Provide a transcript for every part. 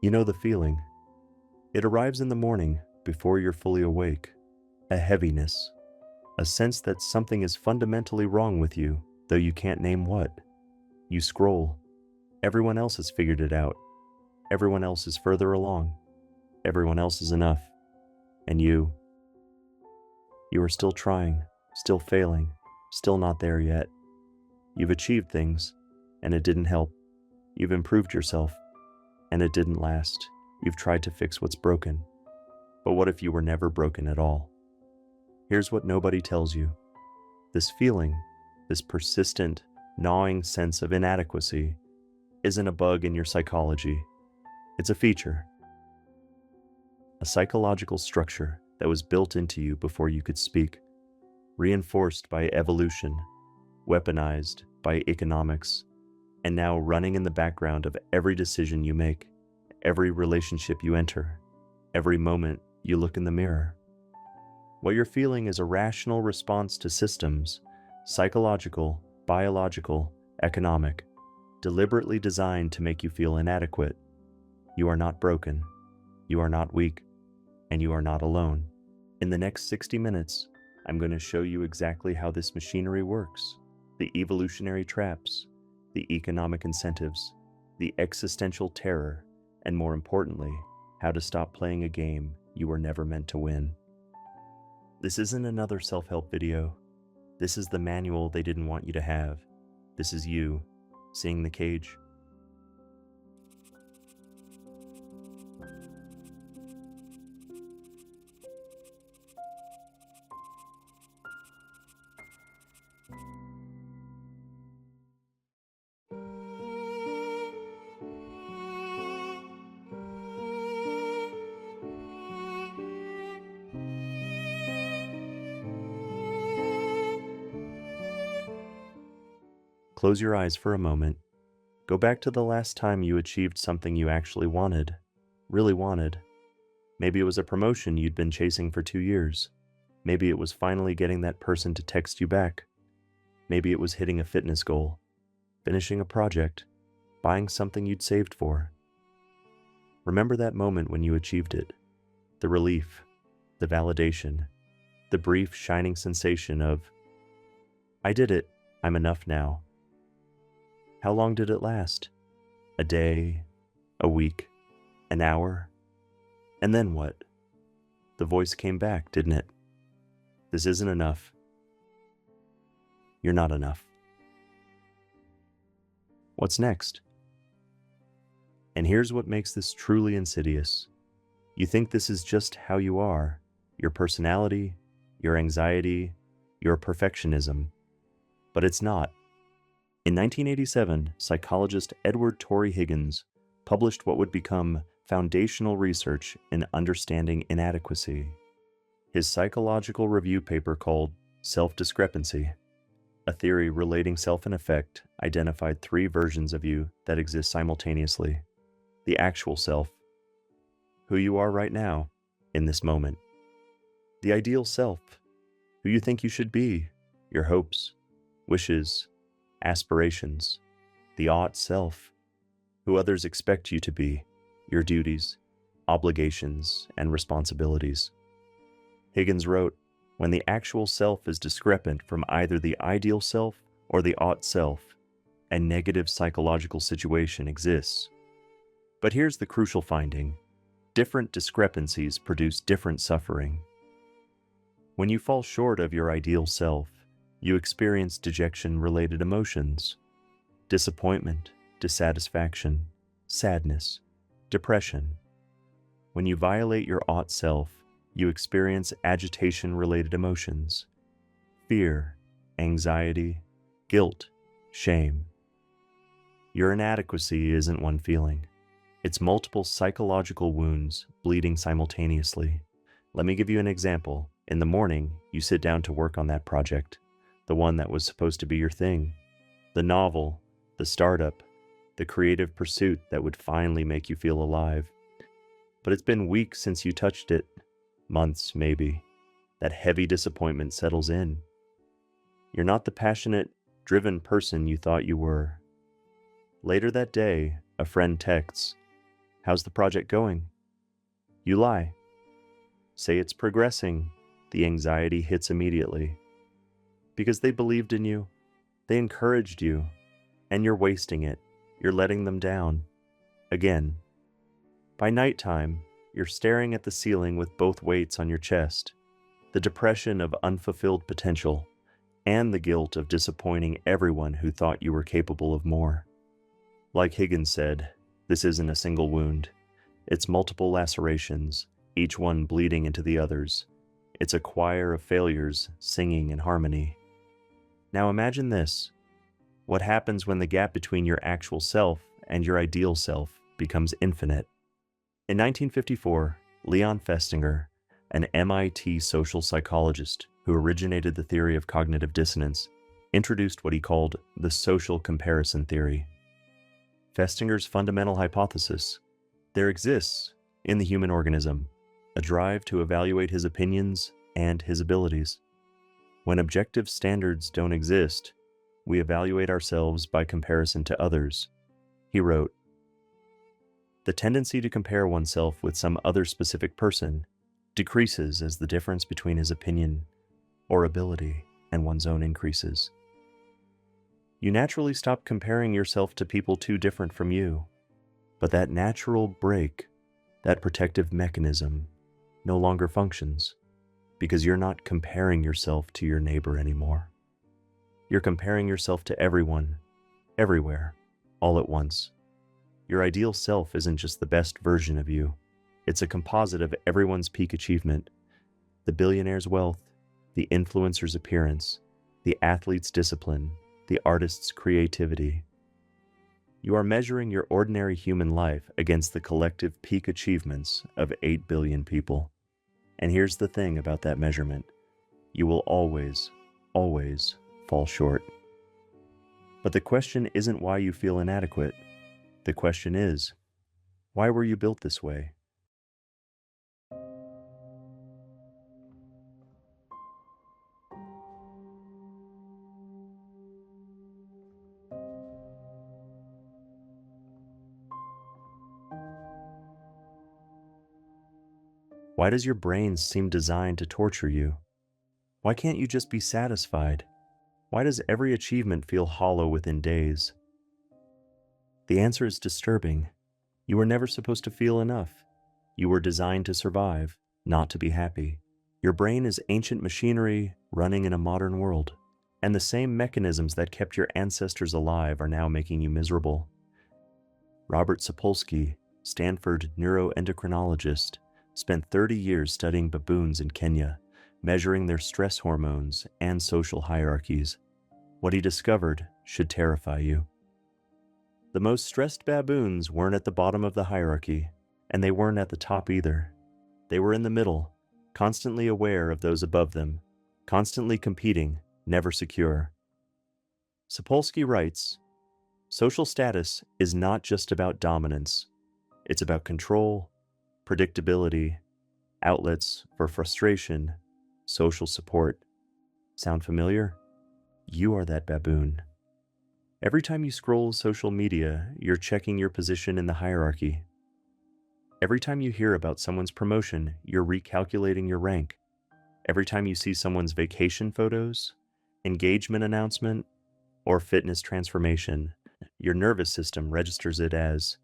You know the feeling. It arrives in the morning before you're fully awake. A heaviness. A sense that something is fundamentally wrong with you, though you can't name what. You scroll. Everyone else has figured it out. Everyone else is further along. Everyone else is enough. And you are still trying, still failing, still not there yet. You've achieved things, and it didn't help. You've improved yourself, and it didn't last. You've tried to fix what's broken. But what if you were never broken at all? Here's what nobody tells you. This feeling, this persistent, gnawing sense of inadequacy, isn't a bug in your psychology. It's a feature. A psychological structure that was built into you before you could speak, reinforced by evolution, weaponized by economics, and now running in the background of every decision you make, every relationship you enter, every moment you look in the mirror. What you're feeling is a rational response to systems, psychological, biological, economic, deliberately designed to make you feel inadequate. You are not broken, you are not weak, and you are not alone. In the next 60 minutes, I'm going to show you exactly how this machinery works, the evolutionary traps, the economic incentives, the existential terror, and more importantly, how to stop playing a game you were never meant to win. This isn't another self-help video. This is the manual they didn't want you to have. This is you, seeing the cage. Close your eyes for a moment. Go back to the last time you achieved something you actually wanted, really wanted. Maybe it was a promotion you'd been chasing for 2 years. Maybe it was finally getting that person to text you back. Maybe it was hitting a fitness goal, finishing a project, buying something you'd saved for. Remember that moment when you achieved it. The relief, the validation, the brief shining sensation of, I did it, I'm enough now. How long did it last? A day, a week, an hour? And then what? The voice came back, didn't it? This isn't enough. You're not enough. What's next? And here's what makes this truly insidious. You think this is just how you are, your personality, your anxiety, your perfectionism. But it's not. In 1987, psychologist Tory Higgins published what would become foundational research in understanding inadequacy. His psychological review paper called Self-Discrepancy, a theory relating self and effect, identified 3 versions of you that exist simultaneously. The actual self, who you are right now, in this moment. The ideal self, who you think you should be, your hopes, wishes, aspirations. The ought self, who others expect you to be, your duties, obligations, and responsibilities. Higgins wrote, when the actual self is discrepant from either the ideal self or the ought self, a negative psychological situation exists. But here's the crucial finding. Different discrepancies produce different suffering. When you fall short of your ideal self, you experience dejection-related emotions, disappointment, dissatisfaction, sadness, depression. When you violate your ought self, you experience agitation-related emotions, fear, anxiety, guilt, shame. Your inadequacy isn't one feeling. It's multiple psychological wounds bleeding simultaneously. Let me give you an example. In the morning, you sit down to work on that project, the one that was supposed to be your thing, the novel, the startup, the creative pursuit that would finally make you feel alive. But it's been weeks since you touched it, months maybe. That heavy disappointment settles in. You're not the passionate, driven person you thought you were. Later that day, a friend texts, How's the project going? You lie. Say it's progressing. The anxiety hits immediately. Because they believed in you, they encouraged you, and you're wasting it. You're letting them down. Again. By nighttime, you're staring at the ceiling with both weights on your chest, the depression of unfulfilled potential, and the guilt of disappointing everyone who thought you were capable of more. Like Higgins said, this isn't a single wound. It's multiple lacerations, each one bleeding into the others. It's a choir of failures singing in harmony. Now imagine this. What happens when the gap between your actual self and your ideal self becomes infinite? In 1954, Leon Festinger, an MIT social psychologist who originated the theory of cognitive dissonance, introduced what he called the social comparison theory. Festinger's fundamental hypothesis: there exists, in the human organism, a drive to evaluate his opinions and his abilities. When objective standards don't exist, we evaluate ourselves by comparison to others. He wrote, "The tendency to compare oneself with some other specific person decreases as the difference between his opinion or ability and one's own increases. You naturally stop comparing yourself to people too different from you, but that natural break, that protective mechanism, no longer functions because you're not comparing yourself to your neighbor anymore. You're comparing yourself to everyone, everywhere, all at once. Your ideal self isn't just the best version of you. It's a composite of everyone's peak achievement, the billionaire's wealth, the influencer's appearance, the athlete's discipline, the artist's creativity. You are measuring your ordinary human life against the collective peak achievements of 8 billion people. And here's the thing about that measurement. You will always, always fall short. But the question isn't why you feel inadequate. The question is, why were you built this way? Why does your brain seem designed to torture you? Why can't you just be satisfied? Why does every achievement feel hollow within days? The answer is disturbing. You were never supposed to feel enough. You were designed to survive, not to be happy. Your brain is ancient machinery running in a modern world, and the same mechanisms that kept your ancestors alive are now making you miserable. Robert Sapolsky, Stanford neuroendocrinologist, spent 30 years studying baboons in Kenya, measuring their stress hormones and social hierarchies. What he discovered should terrify you. The most stressed baboons weren't at the bottom of the hierarchy, and they weren't at the top either. They were in the middle, constantly aware of those above them, constantly competing, never secure. Sapolsky writes, "Social status is not just about dominance. It's about control, predictability, outlets for frustration, social support." Sound familiar? You are that baboon. Every time you scroll social media, you're checking your position in the hierarchy. Every time you hear about someone's promotion, you're recalculating your rank. Every time you see someone's vacation photos, engagement announcement, or fitness transformation, your nervous system registers it as,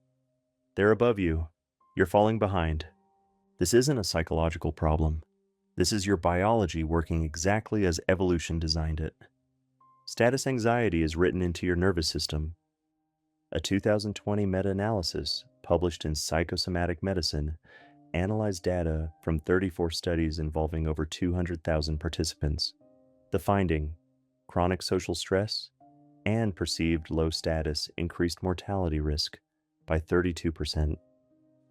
they're above you, you're falling behind. This isn't a psychological problem. This is your biology working exactly as evolution designed it. Status anxiety is written into your nervous system. A 2020 meta-analysis published in Psychosomatic Medicine analyzed data from 34 studies involving over 200,000 participants. The finding, chronic social stress and perceived low status increased mortality risk by 32%.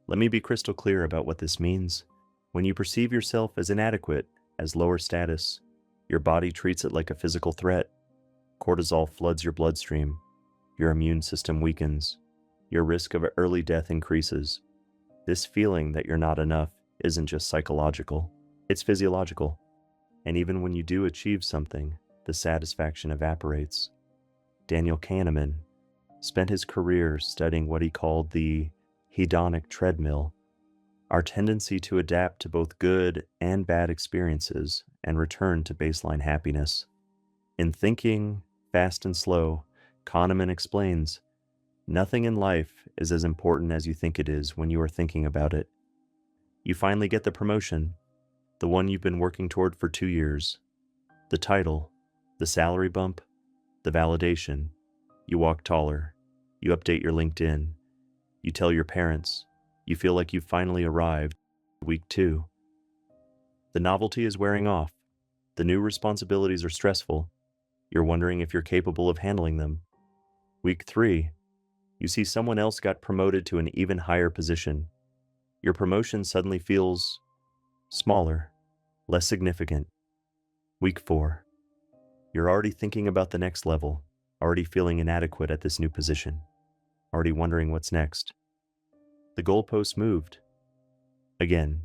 Let me be crystal clear about what this means. When you perceive yourself as inadequate, as lower status, your body treats it like a physical threat. Cortisol floods your bloodstream. Your immune system weakens. Your risk of early death increases. This feeling that you're not enough isn't just psychological, it's physiological. And even when you do achieve something, the satisfaction evaporates. Daniel Kahneman spent his career studying what he called the hedonic treadmill, our tendency to adapt to both good and bad experiences and return to baseline happiness. In Thinking, Fast and Slow, Kahneman explains, nothing in life is as important as you think it is when you are thinking about it. You finally get the promotion, the one you've been working toward for 2 years, the title, the salary bump, the validation. You walk taller, you update your LinkedIn, you tell your parents, you feel like you've finally arrived. Week 2. The novelty is wearing off, the new responsibilities are stressful, you're wondering if you're capable of handling them. Week 3. You see someone else got promoted to an even higher position. Your promotion suddenly feels smaller, less significant. Week 4. You're already thinking about the next level, already feeling inadequate at this new position, already wondering what's next. The goalposts moved. Again.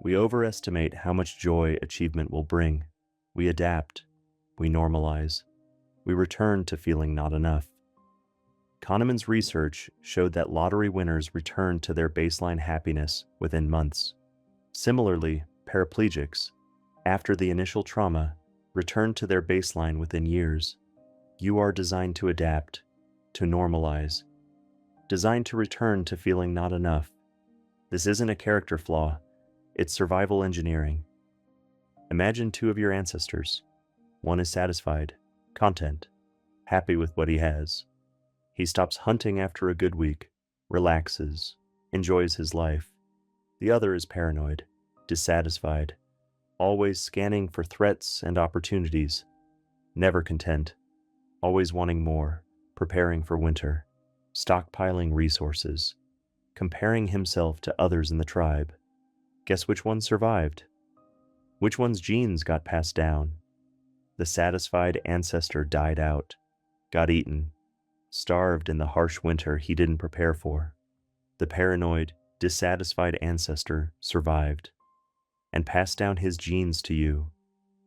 We overestimate how much joy achievement will bring. We adapt. We normalize. We return to feeling not enough. Kahneman's research showed that lottery winners returned to their baseline happiness within months. Similarly, paraplegics, after the initial trauma, returned to their baseline within years. You are designed to adapt, to normalize, designed to return to feeling not enough. This isn't a character flaw, it's survival engineering. Imagine 2 of your ancestors. One is satisfied, content, happy with what he has. He stops hunting after a good week, relaxes, enjoys his life. The other is paranoid, dissatisfied, always scanning for threats and opportunities, never content, always wanting more, preparing for winter, stockpiling resources, comparing himself to others in the tribe. Guess which one survived? Which one's genes got passed down? The satisfied ancestor died out, got eaten, starved in the harsh winter he didn't prepare for. The paranoid, dissatisfied ancestor survived and passed down his genes to you.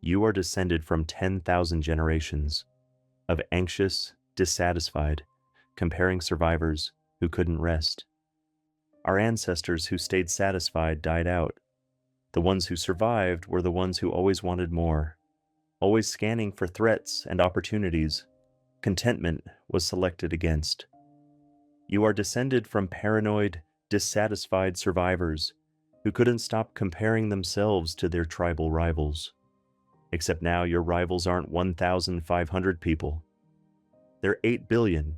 You are descended from 10,000 generations of anxious, dissatisfied, comparing survivors who couldn't rest. Our ancestors who stayed satisfied died out. The ones who survived were the ones who always wanted more, always scanning for threats and opportunities. Contentment was selected against. You are descended from paranoid, dissatisfied survivors who couldn't stop comparing themselves to their tribal rivals. Except now your rivals aren't 1,500 people. They're 8 billion.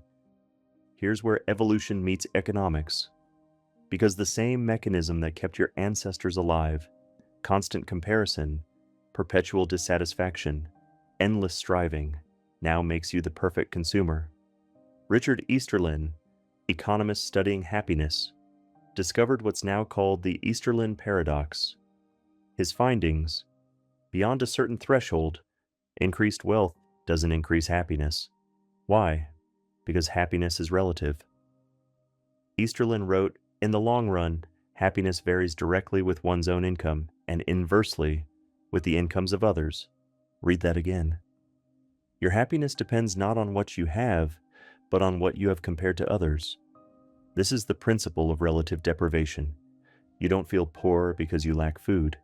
Here's where evolution meets economics. Because the same mechanism that kept your ancestors alive, constant comparison, perpetual dissatisfaction, endless striving, now makes you the perfect consumer. Richard Easterlin, economist studying happiness, discovered what's now called the Easterlin paradox. His findings, beyond a certain threshold, increased wealth doesn't increase happiness. Why? Because happiness is relative. Easterlin wrote, in the long run, happiness varies directly with one's own income and inversely with the incomes of others. Read that again. Your happiness depends not on what you have, but on what you have compared to others. This is the principle of relative deprivation. You don't feel poor because you lack food.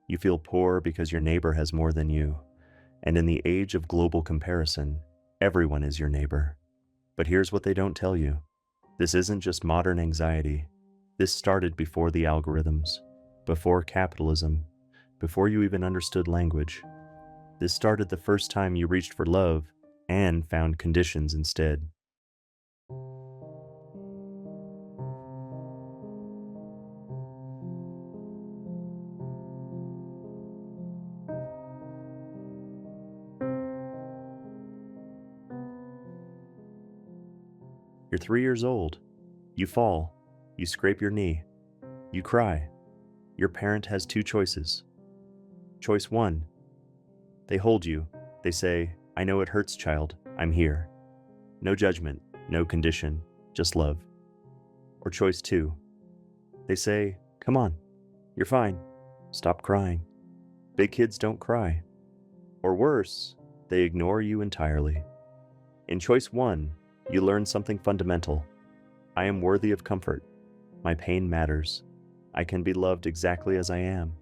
You feel poor because your neighbor has more than you. And in the age of global comparison, everyone is your neighbor. But here's what they don't tell you. This isn't just modern anxiety. This started before the algorithms, before capitalism, before you even understood language. This started the first time you reached for love and found conditions instead. You're 3 years old. You fall. You scrape your knee. You cry. Your parent has 2 choices. Choice 1. They hold you. They say, I know it hurts, child. I'm here. No judgment, no condition, just love. Or choice 2. They say, come on. You're fine. Stop crying. Big kids don't cry. Or worse, they ignore you entirely. In choice 1, you learn something fundamental. I am worthy of comfort. My pain matters. I can be loved exactly as I am.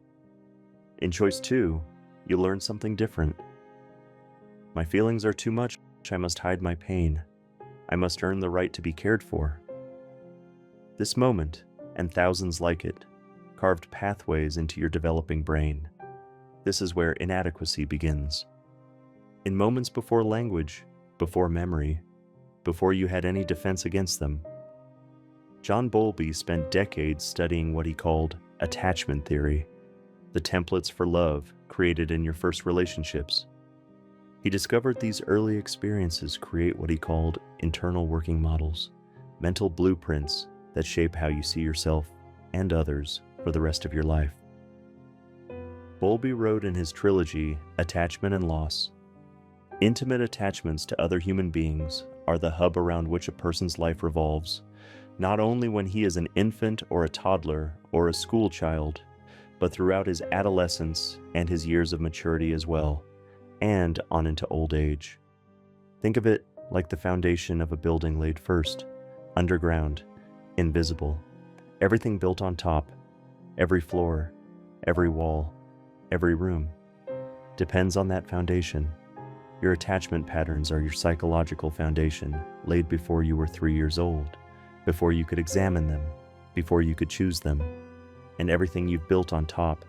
In choice 2, you learn something different. My feelings are too much. I must hide my pain. I must earn the right to be cared for. This moment, and thousands like it, carved pathways into your developing brain. This is where inadequacy begins. In moments before language, before memory, before you had any defense against them, John Bowlby spent decades studying what he called attachment theory, the templates for love created in your first relationships. He discovered these early experiences create what he called internal working models, mental blueprints that shape how you see yourself and others for the rest of your life. Bowlby wrote in his trilogy, Attachment and Loss, "Intimate attachments to other human beings are the hub around which a person's life revolves, not only when he is an infant or a toddler or a school child, but throughout his adolescence and his years of maturity as well, and on into old age. Think of it like the foundation of a building laid first, underground, invisible, everything built on top, every floor, every wall, every room. Depends on that foundation. Your attachment patterns are your psychological foundation laid before you were 3 years old, before you could examine them, before you could choose them. And everything you've built on top,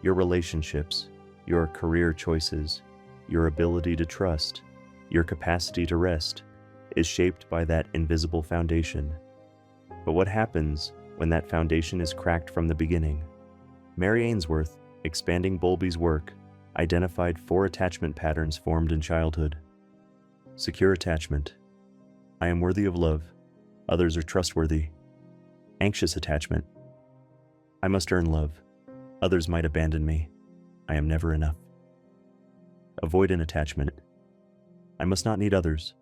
your relationships, your career choices, your ability to trust, your capacity to rest, is shaped by that invisible foundation. But what happens when that foundation is cracked from the beginning? Mary Ainsworth, expanding Bowlby's work, identified 4 attachment patterns formed in childhood. Secure attachment. I am worthy of love. Others are trustworthy. Anxious attachment. I must earn love. Others might abandon me. I am never enough. Avoidant attachment. I must not need others.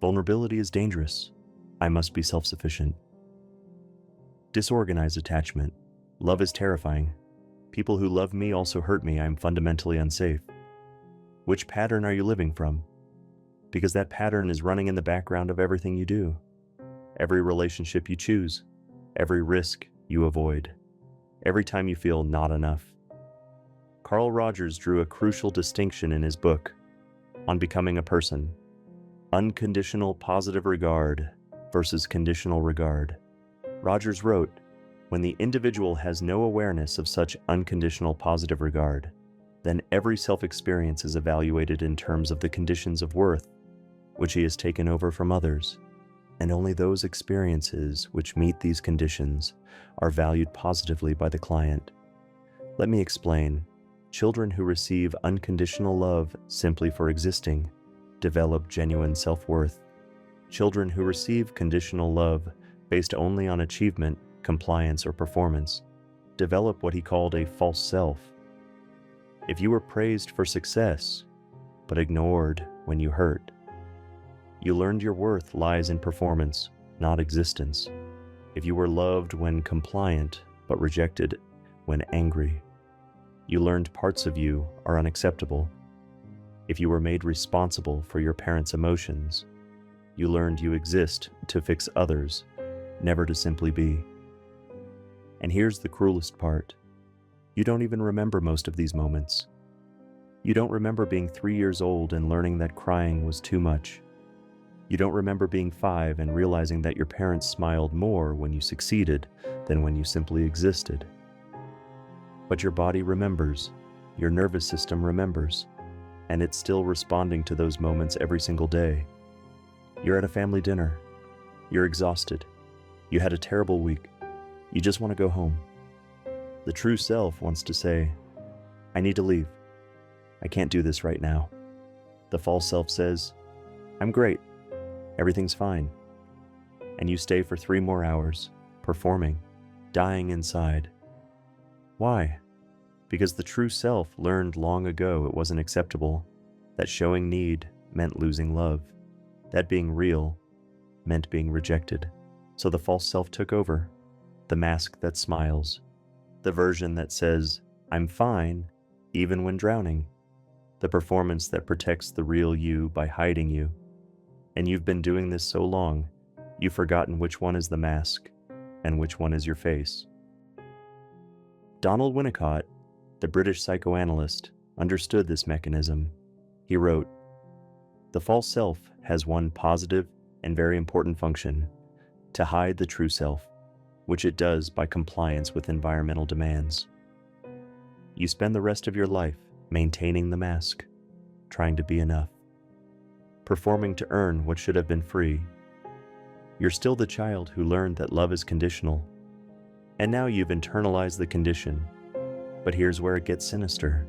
Vulnerability is dangerous. I must be self-sufficient. Disorganized attachment. Love is terrifying. People who love me also hurt me. I am fundamentally unsafe. Which pattern are you living from? Because that pattern is running in the background of everything you do. Every relationship you choose. Every risk you avoid. Every time you feel not enough. Carl Rogers drew a crucial distinction in his book, On Becoming a Person. Unconditional positive regard versus conditional regard. Rogers wrote, when the individual has no awareness of such unconditional positive regard, then every self-experience is evaluated in terms of the conditions of worth which he has taken over from others, and only those experiences which meet these conditions are valued positively by the client. Let me explain. Children who receive unconditional love simply for existing develop genuine self-worth. Children who receive conditional love based only on achievement, compliance, or performance develop what he called a false self. If you were praised for success, but ignored when you hurt, you learned your worth lies in performance, not existence. If you were loved when compliant, but rejected when angry, you learned parts of you are unacceptable. If you were made responsible for your parents' emotions, you learned you exist to fix others, never to simply be. And here's the cruelest part. You don't even remember most of these moments. You don't remember being 3 years old and learning that crying was too much. You don't remember being 5 and realizing that your parents smiled more when you succeeded than when you simply existed. But your body remembers, your nervous system remembers, and it's still responding to those moments every single day. You're at a family dinner. You're exhausted. You had a terrible week. You just want to go home. The true self wants to say, I need to leave. I can't do this right now. The false self says, I'm great. Everything's fine. And you stay for 3 more hours, performing, dying inside. Why? Because the true self learned long ago it wasn't acceptable, that showing need meant losing love, that being real meant being rejected. So the false self took over, the mask that smiles, the version that says, I'm fine, even when drowning, the performance that protects the real you by hiding you. And you've been doing this so long, you've forgotten which one is the mask, and which one is your face. Donald Winnicott, the British psychoanalyst, understood this mechanism. He wrote, "The false self has one positive and very important function, to hide the true self, which it does by compliance with environmental demands. You spend the rest of your life maintaining the mask, trying to be enough, performing to earn what should have been free. You're still the child who learned that love is conditional, and now you've internalized the condition. But here's where it gets sinister,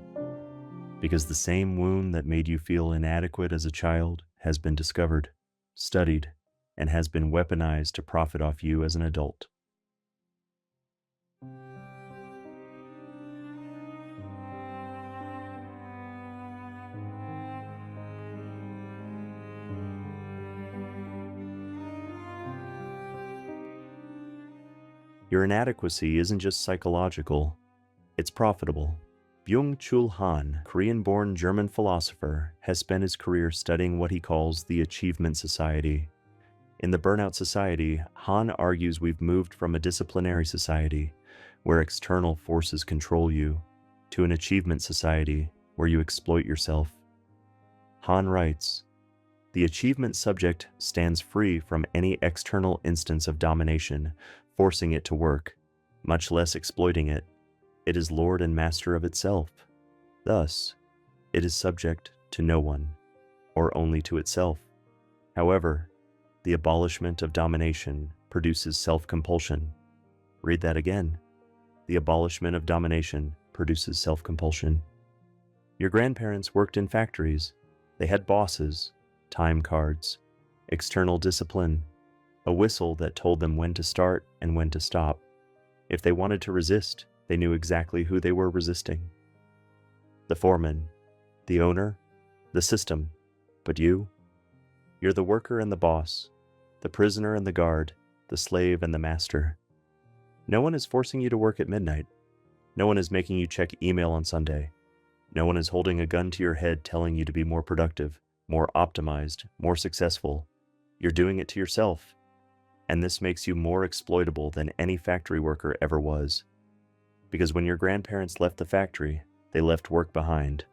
because the same wound that made you feel inadequate as a child has been discovered, studied, and has been weaponized to profit off you as an adult." Your inadequacy isn't just psychological, it's profitable. Byung-Chul Han, Korean-born German philosopher, has spent his career studying what he calls the achievement society. In the burnout society, Han argues we've moved from a disciplinary society, where external forces control you, to an achievement society, where you exploit yourself. Han writes, "The achievement subject stands free from any external instance of domination, forcing it to work, much less exploiting it. It is lord and master of itself. Thus, it is subject to no one, or only to itself. However, the abolishment of domination produces self-compulsion." Read that again. The abolishment of domination produces self-compulsion. Your grandparents worked in factories. They had bosses, time cards, external discipline, a whistle that told them when to start and when to stop. If they wanted to resist, they knew exactly who they were resisting. The foreman, the owner, the system. But you're the worker and the boss, the prisoner and the guard, the slave and the master. No one is forcing you to work at midnight. No one is making you check email on Sunday. No one is holding a gun to your head telling you to be more productive, more optimized, more successful. You're doing it to yourself. And this makes you more exploitable than any factory worker ever was. Because when your grandparents left the factory, they left work behind.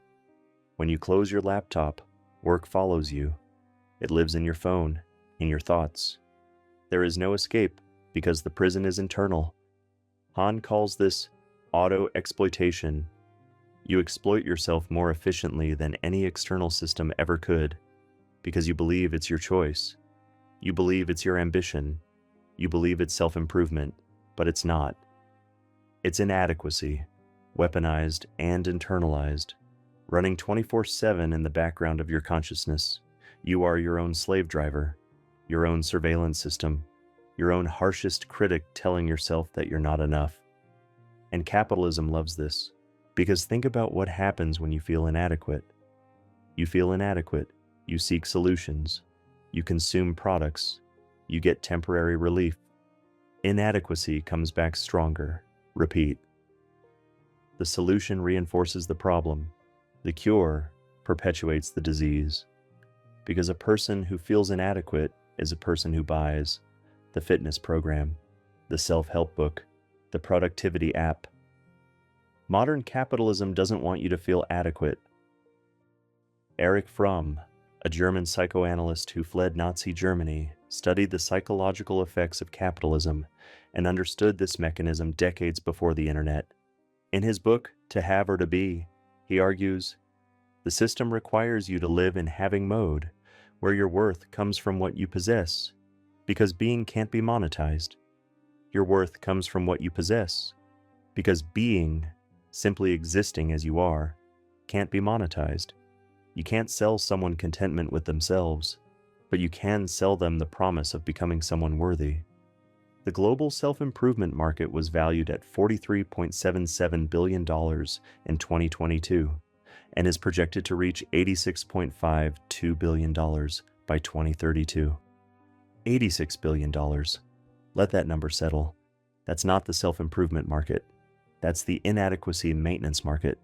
When you close your laptop, work follows you. It lives in your phone, in your thoughts. There is no escape because the prison is internal. Han calls this auto-exploitation. You exploit yourself more efficiently than any external system ever could because you believe it's your choice. You believe it's your ambition. You believe it's self-improvement, but it's not. It's inadequacy, weaponized and internalized, running 24/7 in the background of your consciousness. You are your own slave driver, your own surveillance system, your own harshest critic telling yourself that you're not enough. And capitalism loves this, because think about what happens when you feel inadequate. You feel inadequate, you seek solutions, you consume products, you get temporary relief. Inadequacy comes back stronger. Repeat. The solution reinforces the problem. The cure perpetuates the disease. Because a person who feels inadequate is a person who buys the fitness program, the self-help book, the productivity app. Modern capitalism doesn't want you to feel adequate. Erich Fromm, a German psychoanalyst who fled Nazi Germany, studied the psychological effects of capitalism and understood this mechanism decades before the internet. In his book, To Have or to Be, he argues, "The system requires you to live in having mode, where your worth comes from what you possess, because being can't be monetized. Your worth comes from what you possess, because being, simply existing as you are, can't be monetized. You can't sell someone contentment with themselves, but you can sell them the promise of becoming someone worthy." The global self-improvement market was valued at $43.77 billion in 2022 and is projected to reach $86.52 billion by 2032. $86 billion. Let that number settle. That's not the self-improvement market. That's the inadequacy maintenance market.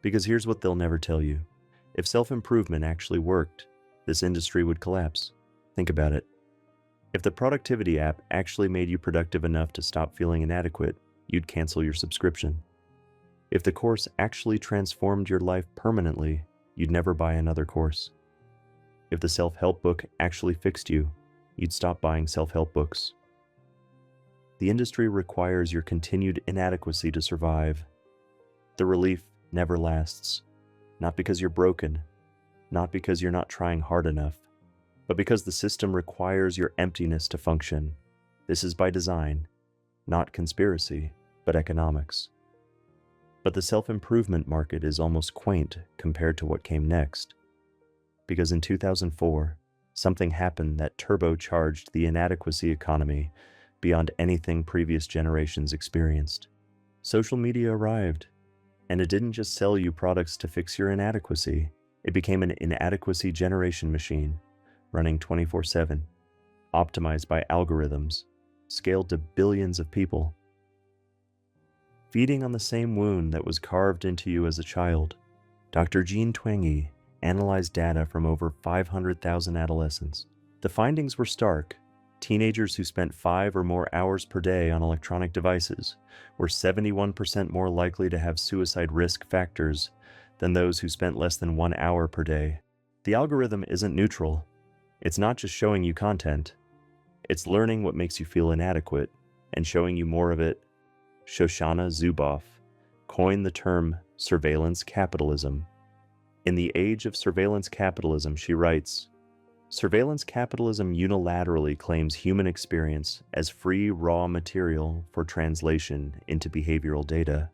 Because here's what they'll never tell you. If self-improvement actually worked, this industry would collapse. Think about it. If the productivity app actually made you productive enough to stop feeling inadequate, you'd cancel your subscription. If the course actually transformed your life permanently, you'd never buy another course. If the self-help book actually fixed you, you'd stop buying self-help books. The industry requires your continued inadequacy to survive. The relief never lasts, not because you're broken, not because you're not trying hard enough, but because the system requires your emptiness to function. This is by design, not conspiracy, but economics. But the self-improvement market is almost quaint compared to what came next. Because in 2004, something happened that turbocharged the inadequacy economy beyond anything previous generations experienced. Social media arrived, and it didn't just sell you products to fix your inadequacy. It became an inadequacy generation machine, running 24/7, optimized by algorithms, scaled to billions of people. Feeding on the same wound that was carved into you as a child, Dr. Jean Twenge analyzed data from over 500,000 adolescents. The findings were stark. Teenagers who spent 5 or more hours per day on electronic devices were 71% more likely to have suicide risk factors than those who spent less than 1 hour per day. The algorithm isn't neutral. It's not just showing you content. It's learning what makes you feel inadequate and showing you more of it. Shoshana Zuboff coined the term surveillance capitalism. In the age of surveillance capitalism, she writes, surveillance capitalism unilaterally claims human experience as free raw material for translation into behavioral data.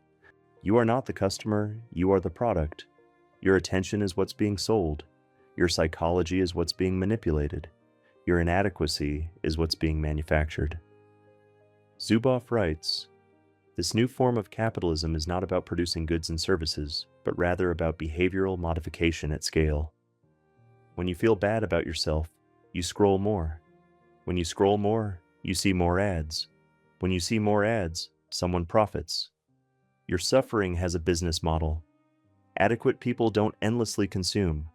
You are not the customer, you are the product. Your attention is what's being sold. Your psychology is what's being manipulated. Your inadequacy is what's being manufactured. Zuboff writes, this new form of capitalism is not about producing goods and services, but rather about behavioral modification at scale. When you feel bad about yourself, you scroll more. When you scroll more, you see more ads. When you see more ads, someone profits. Your suffering has a business model. Adequate people don't endlessly consume.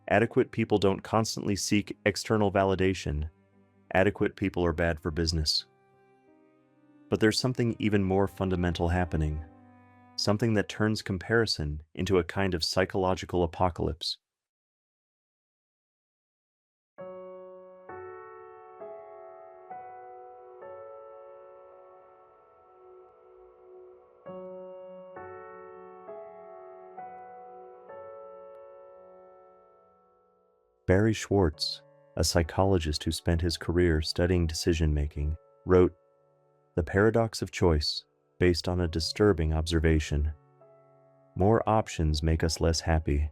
Adequate people don't constantly seek external validation. Adequate people are bad for business. But there's something even more fundamental happening, something that turns comparison into a kind of psychological apocalypse. Barry Schwartz, a psychologist who spent his career studying decision-making, wrote, "The paradox of choice, based on a disturbing observation. More options make us less happy."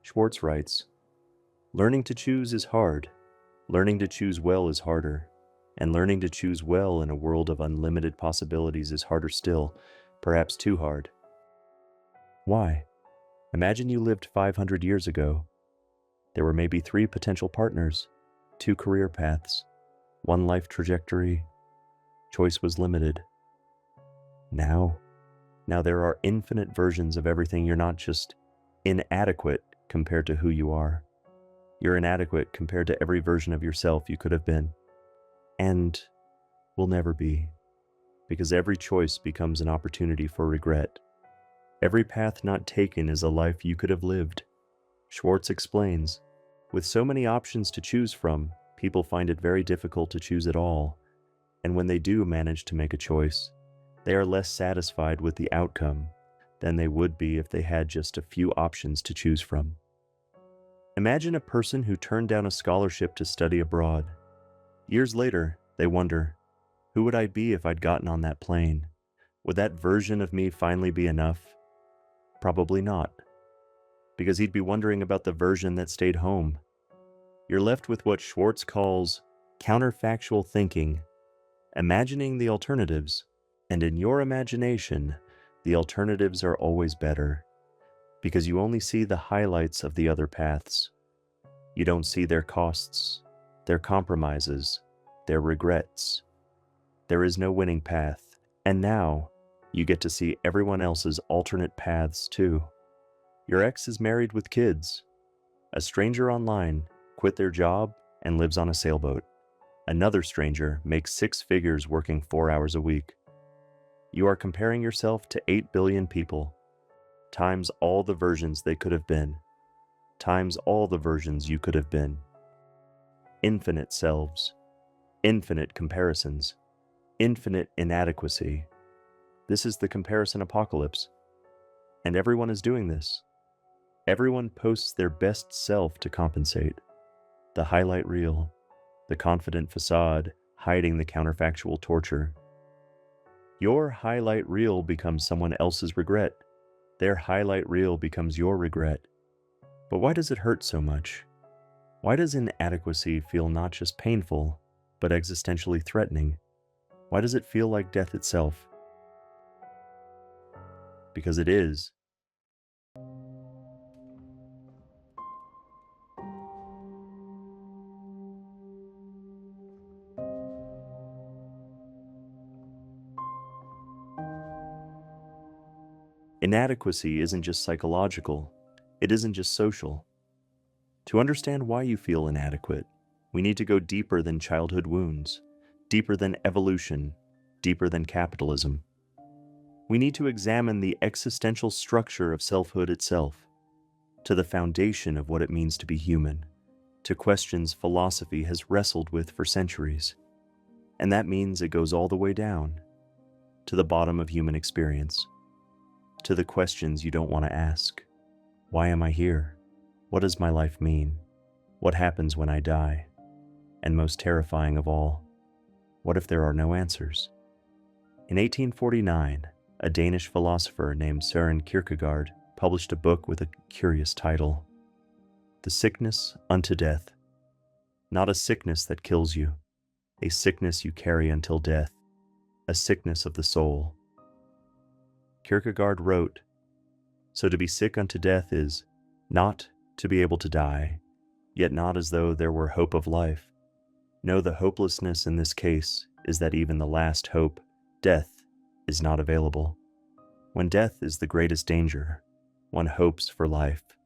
Schwartz writes, "Learning to choose is hard. Learning to choose well is harder. And learning to choose well in a world of unlimited possibilities is harder still, perhaps too hard." Why? Imagine you lived 500 years ago. There were maybe 3 potential partners, 2 career paths, 1 life trajectory. Choice was limited. Now there are infinite versions of everything. You're not just inadequate compared to who you are. You're inadequate compared to every version of yourself you could have been, and will never be, because every choice becomes an opportunity for regret. Every path not taken is a life you could have lived. Schwartz explains, with so many options to choose from, people find it very difficult to choose at all, and when they do manage to make a choice, they are less satisfied with the outcome than they would be if they had just a few options to choose from. Imagine a person who turned down a scholarship to study abroad. Years later, they wonder, who would I be if I'd gotten on that plane? Would that version of me finally be enough? Probably not, because he'd be wondering about the version that stayed home. You're left with what Schwartz calls counterfactual thinking, imagining the alternatives, and in your imagination, the alternatives are always better, because you only see the highlights of the other paths. You don't see their costs, their compromises, their regrets. There is no winning path, and now you get to see everyone else's alternate paths too. Your ex is married with kids. A stranger online quit their job and lives on a sailboat. Another stranger makes 6 figures working 4 hours a week. You are comparing yourself to 8 billion people, times all the versions they could have been, times all the versions you could have been. Infinite selves, infinite comparisons, infinite inadequacy. This is the comparison apocalypse. And everyone is doing this. Everyone posts their best self to compensate. The highlight reel, the confident facade hiding the counterfactual torture. Your highlight reel becomes someone else's regret. Their highlight reel becomes your regret. But why does it hurt so much? Why does inadequacy feel not just painful, but existentially threatening? Why does it feel like death itself? Because it is. Inadequacy isn't just psychological. It isn't just social. To understand why you feel inadequate, we need to go deeper than childhood wounds, deeper than evolution, deeper than capitalism. We need to examine the existential structure of selfhood itself, to the foundation of what it means to be human, to questions philosophy has wrestled with for centuries. And that means it goes all the way down, to the bottom of human experience, to the questions you don't want to ask. Why am I here? What does my life mean? What happens when I die? And most terrifying of all, what if there are no answers? In 1849, a Danish philosopher named Søren Kierkegaard published a book with a curious title, The Sickness Unto Death. Not a sickness that kills you, a sickness you carry until death, a sickness of the soul. Kierkegaard wrote, "So to be sick unto death is not to be able to die, yet not as though there were hope of life. No, the hopelessness in this case is that even the last hope, death, is not available. When death is the greatest danger, one hopes for life.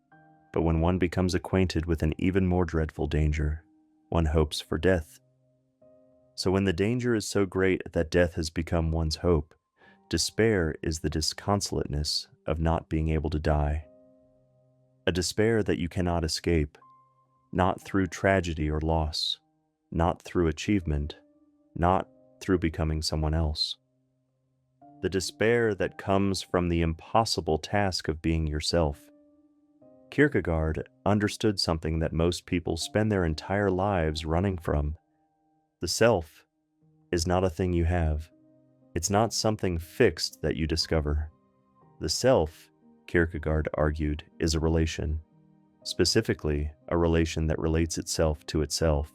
But when one becomes acquainted with an even more dreadful danger, one hopes for death. So when the danger is so great that death has become one's hope, despair is the disconsolateness of not being able to die. A despair that you cannot escape, not through tragedy or loss, not through achievement, not through becoming someone else. The despair that comes from the impossible task of being yourself. Kierkegaard understood something that most people spend their entire lives running from. The self is not a thing you have. It's not something fixed that you discover. The self, Kierkegaard argued, is a relation. Specifically, a relation that relates itself to itself,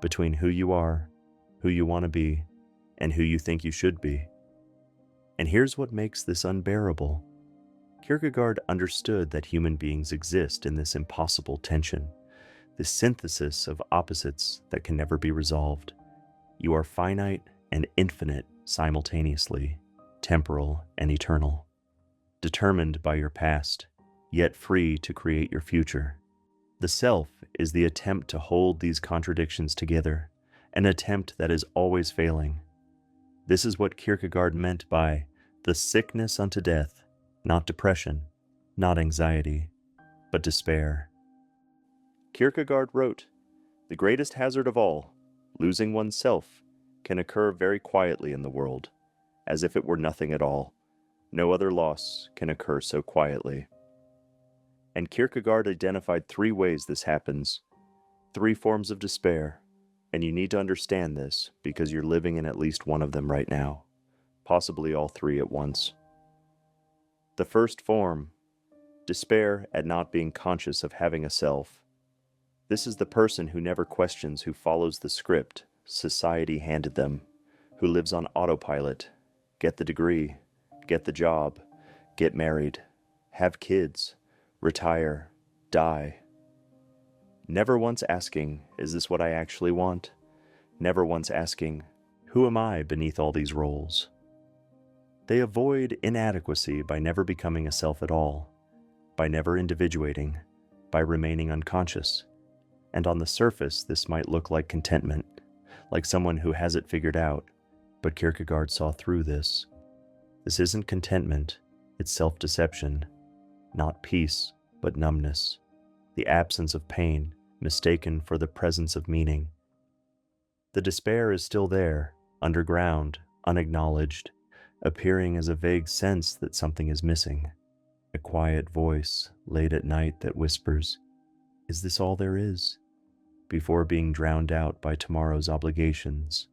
between who you are, who you want to be, and who you think you should be. And here's what makes this unbearable. Kierkegaard understood that human beings exist in this impossible tension, this synthesis of opposites that can never be resolved. You are finite and infinite simultaneously, temporal and eternal, determined by your past, yet free to create your future. The self is the attempt to hold these contradictions together, an attempt that is always failing. This is what Kierkegaard meant by the sickness unto death, not depression, not anxiety, but despair. Kierkegaard wrote, "The greatest hazard of all, losing oneself, can occur very quietly in the world, as if it were nothing at all. No other loss can occur so quietly." And Kierkegaard identified 3 ways this happens, 3 forms of despair, and you need to understand this because you're living in at least one of them right now, possibly all 3 at once. The first form, despair at not being conscious of having a self. This is the person who never questions, who follows the script society handed them, who lives on autopilot. Get the degree, get the job, get married, have kids, retire, die. Never once asking, is this what I actually want? Never once asking, who am I beneath all these roles? They avoid inadequacy by never becoming a self at all, by never individuating, by remaining unconscious. And on the surface, this might look like contentment, like someone who has it figured out, but Kierkegaard saw through this. This isn't contentment, it's self-deception, not peace, but numbness, the absence of pain, mistaken for the presence of meaning. The despair is still there, underground, unacknowledged, appearing as a vague sense that something is missing, a quiet voice late at night that whispers, "Is this all there is?" before being drowned out by tomorrow's obligations.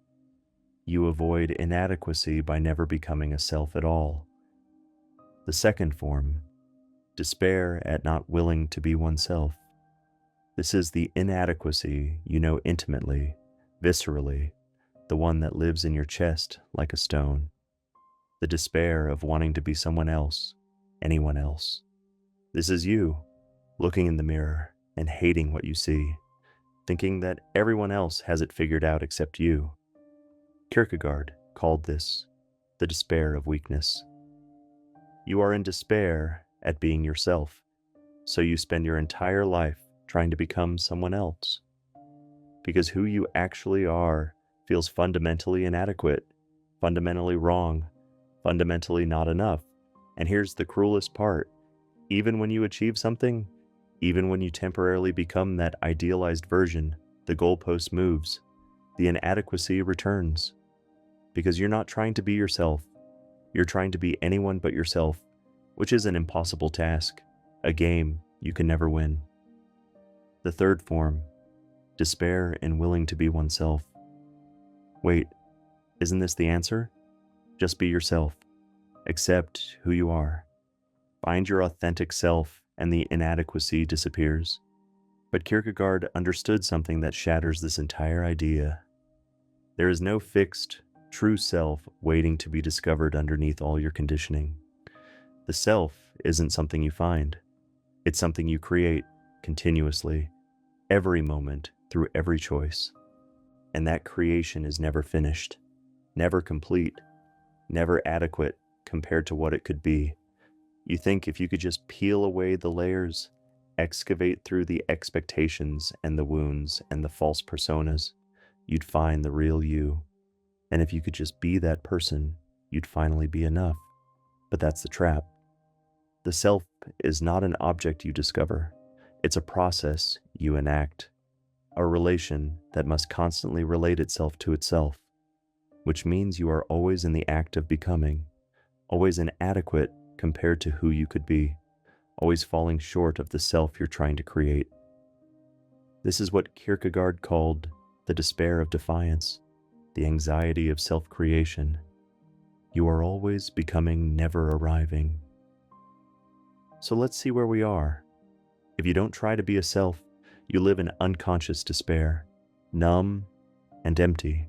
You avoid inadequacy by never becoming a self at all. The second form, despair at not willing to be oneself. This is the inadequacy you know intimately, viscerally, the one that lives in your chest like a stone. The despair of wanting to be someone else, anyone else. This is you, looking in the mirror and hating what you see, thinking that everyone else has it figured out except you. Kierkegaard called this the despair of weakness. You are in despair at being yourself, so you spend your entire life trying to become someone else. Because who you actually are feels fundamentally inadequate, fundamentally wrong, fundamentally not enough. And here's the cruelest part. Even when you achieve something, even when you temporarily become that idealized version, the goalpost moves, the inadequacy returns. Because you're not trying to be yourself, you're trying to be anyone but yourself, which is an impossible task, a game you can never win. The third form, despair in willing to be oneself. Wait, isn't this the answer? Just be yourself. Accept who you are. Find your authentic self and the inadequacy disappears. But Kierkegaard understood something that shatters this entire idea. There is no fixed, true self waiting to be discovered underneath all your conditioning. The self isn't something you find. It's something you create continuously, every moment, through every choice. And that creation is never finished, never complete, never adequate compared to what it could be. You think if you could just peel away the layers, excavate through the expectations and the wounds and the false personas, you'd find the real you. And if you could just be that person, you'd finally be enough. But that's the trap. The self is not an object you discover. It's a process you enact, a relation that must constantly relate itself to itself, which means you are always in the act of becoming, always inadequate compared to who you could be, always falling short of the self you're trying to create. This is what Kierkegaard called the despair of defiance, the anxiety of self-creation. You are always becoming, never arriving. So let's see where we are. If you don't try to be a self, you live in unconscious despair, numb and empty.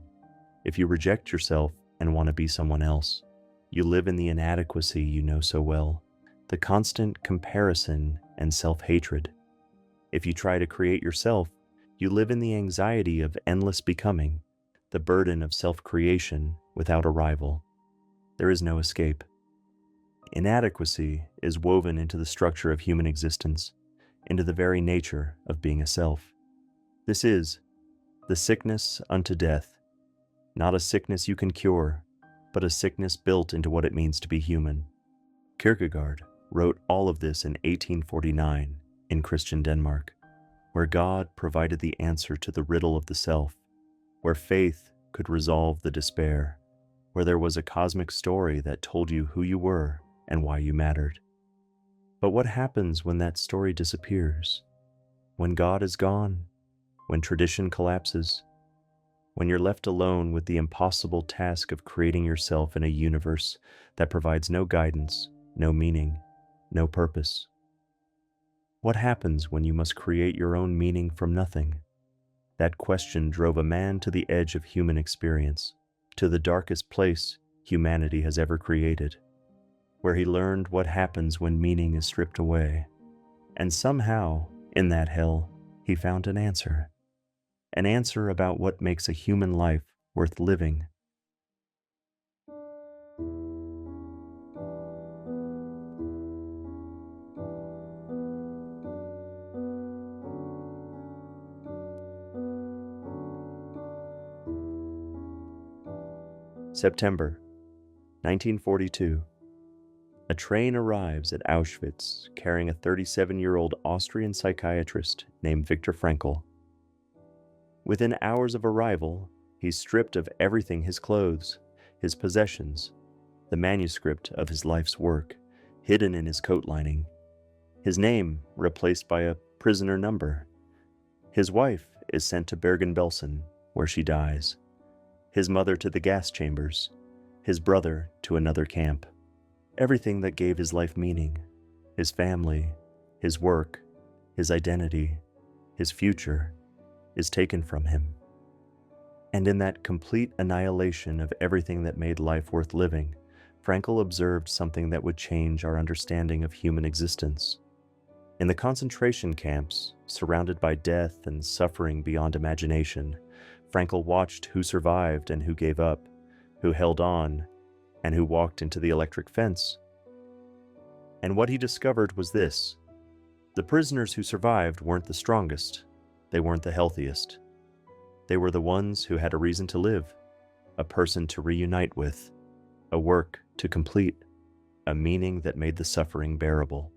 If you reject yourself and want to be someone else, you live in the inadequacy you know so well, the constant comparison and self-hatred. If you try to create yourself, you live in the anxiety of endless becoming, the burden of self-creation without a rival. There is no escape. Inadequacy is woven into the structure of human existence, into the very nature of being a self. This is the sickness unto death, not a sickness you can cure, but a sickness built into what it means to be human. Kierkegaard wrote all of this in 1849 in Christian Denmark, where God provided the answer to the riddle of the self, where faith could resolve the despair, where there was a cosmic story that told you who you were and why you mattered. But what happens when that story disappears? When God is gone? When tradition collapses? When you're left alone with the impossible task of creating yourself in a universe that provides no guidance, no meaning, no purpose? What happens when you must create your own meaning from nothing? That question drove a man to the edge of human experience, to the darkest place humanity has ever created, where he learned what happens when meaning is stripped away. And somehow, in that hell, he found an answer about what makes a human life worth living. September 1942. A train arrives at Auschwitz carrying a 37-year-old Austrian psychiatrist named Viktor Frankl. Within hours of arrival, he's stripped of everything: his clothes, his possessions, the manuscript of his life's work, hidden in his coat lining, his name replaced by a prisoner number. His wife is sent to Bergen-Belsen, where she dies, his mother to the gas chambers, his brother to another camp. Everything that gave his life meaning, his family, his work, his identity, his future, is taken from him. And in that complete annihilation of everything that made life worth living, Frankl observed something that would change our understanding of human existence. In the concentration camps, surrounded by death and suffering beyond imagination, Frankl watched who survived and who gave up, who held on, and who walked into the electric fence. And what he discovered was this: the prisoners who survived weren't the strongest, they weren't the healthiest. They were the ones who had a reason to live, a person to reunite with, a work to complete, a meaning that made the suffering bearable.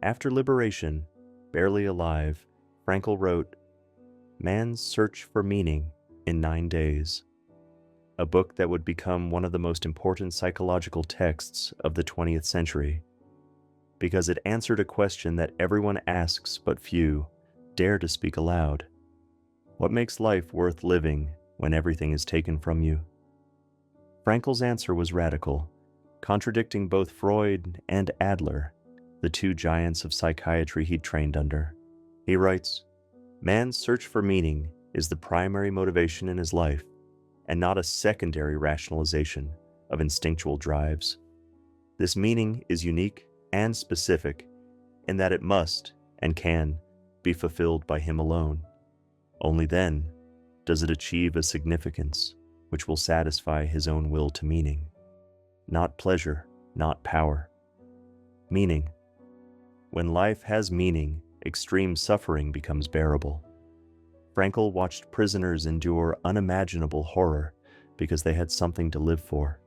After liberation, barely alive, Frankl wrote Man's Search for Meaning in 9 Days, a book that would become one of the most important psychological texts of the 20th century, because it answered a question that everyone asks but few dare to speak aloud. What makes life worth living when everything is taken from you? Frankl's answer was radical, contradicting both Freud and Adler, the two giants of psychiatry he'd trained under. He writes, "Man's search for meaning is the primary motivation in his life, and not a secondary rationalization of instinctual drives. This meaning is unique and specific in that it must and can be fulfilled by him alone. Only then does it achieve a significance which will satisfy his own will to meaning. Not pleasure, not power. Meaning. When life has meaning, extreme suffering becomes bearable." Frankl watched prisoners endure unimaginable horror because they had something to live for.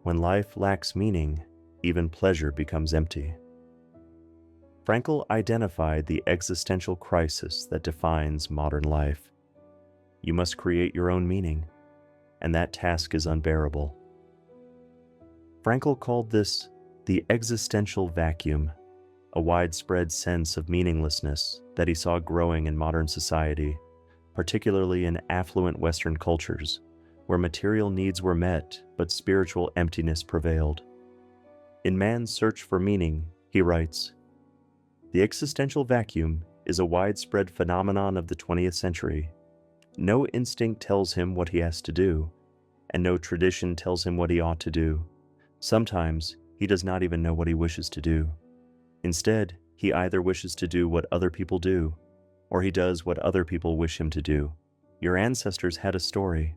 When life lacks meaning, even pleasure becomes empty. Frankl identified the existential crisis that defines modern life. You must create your own meaning, and that task is unbearable. Frankl called this the existential vacuum, a widespread sense of meaninglessness that he saw growing in modern society, particularly in affluent Western cultures, where material needs were met but spiritual emptiness prevailed. In Man's Search for Meaning, he writes, "The existential vacuum is a widespread phenomenon of the 20th century. No instinct tells him what he has to do, and no tradition tells him what he ought to do. Sometimes he does not even know what he wishes to do. Instead, he either wishes to do what other people do, or he does what other people wish him to do. Your ancestors had a story.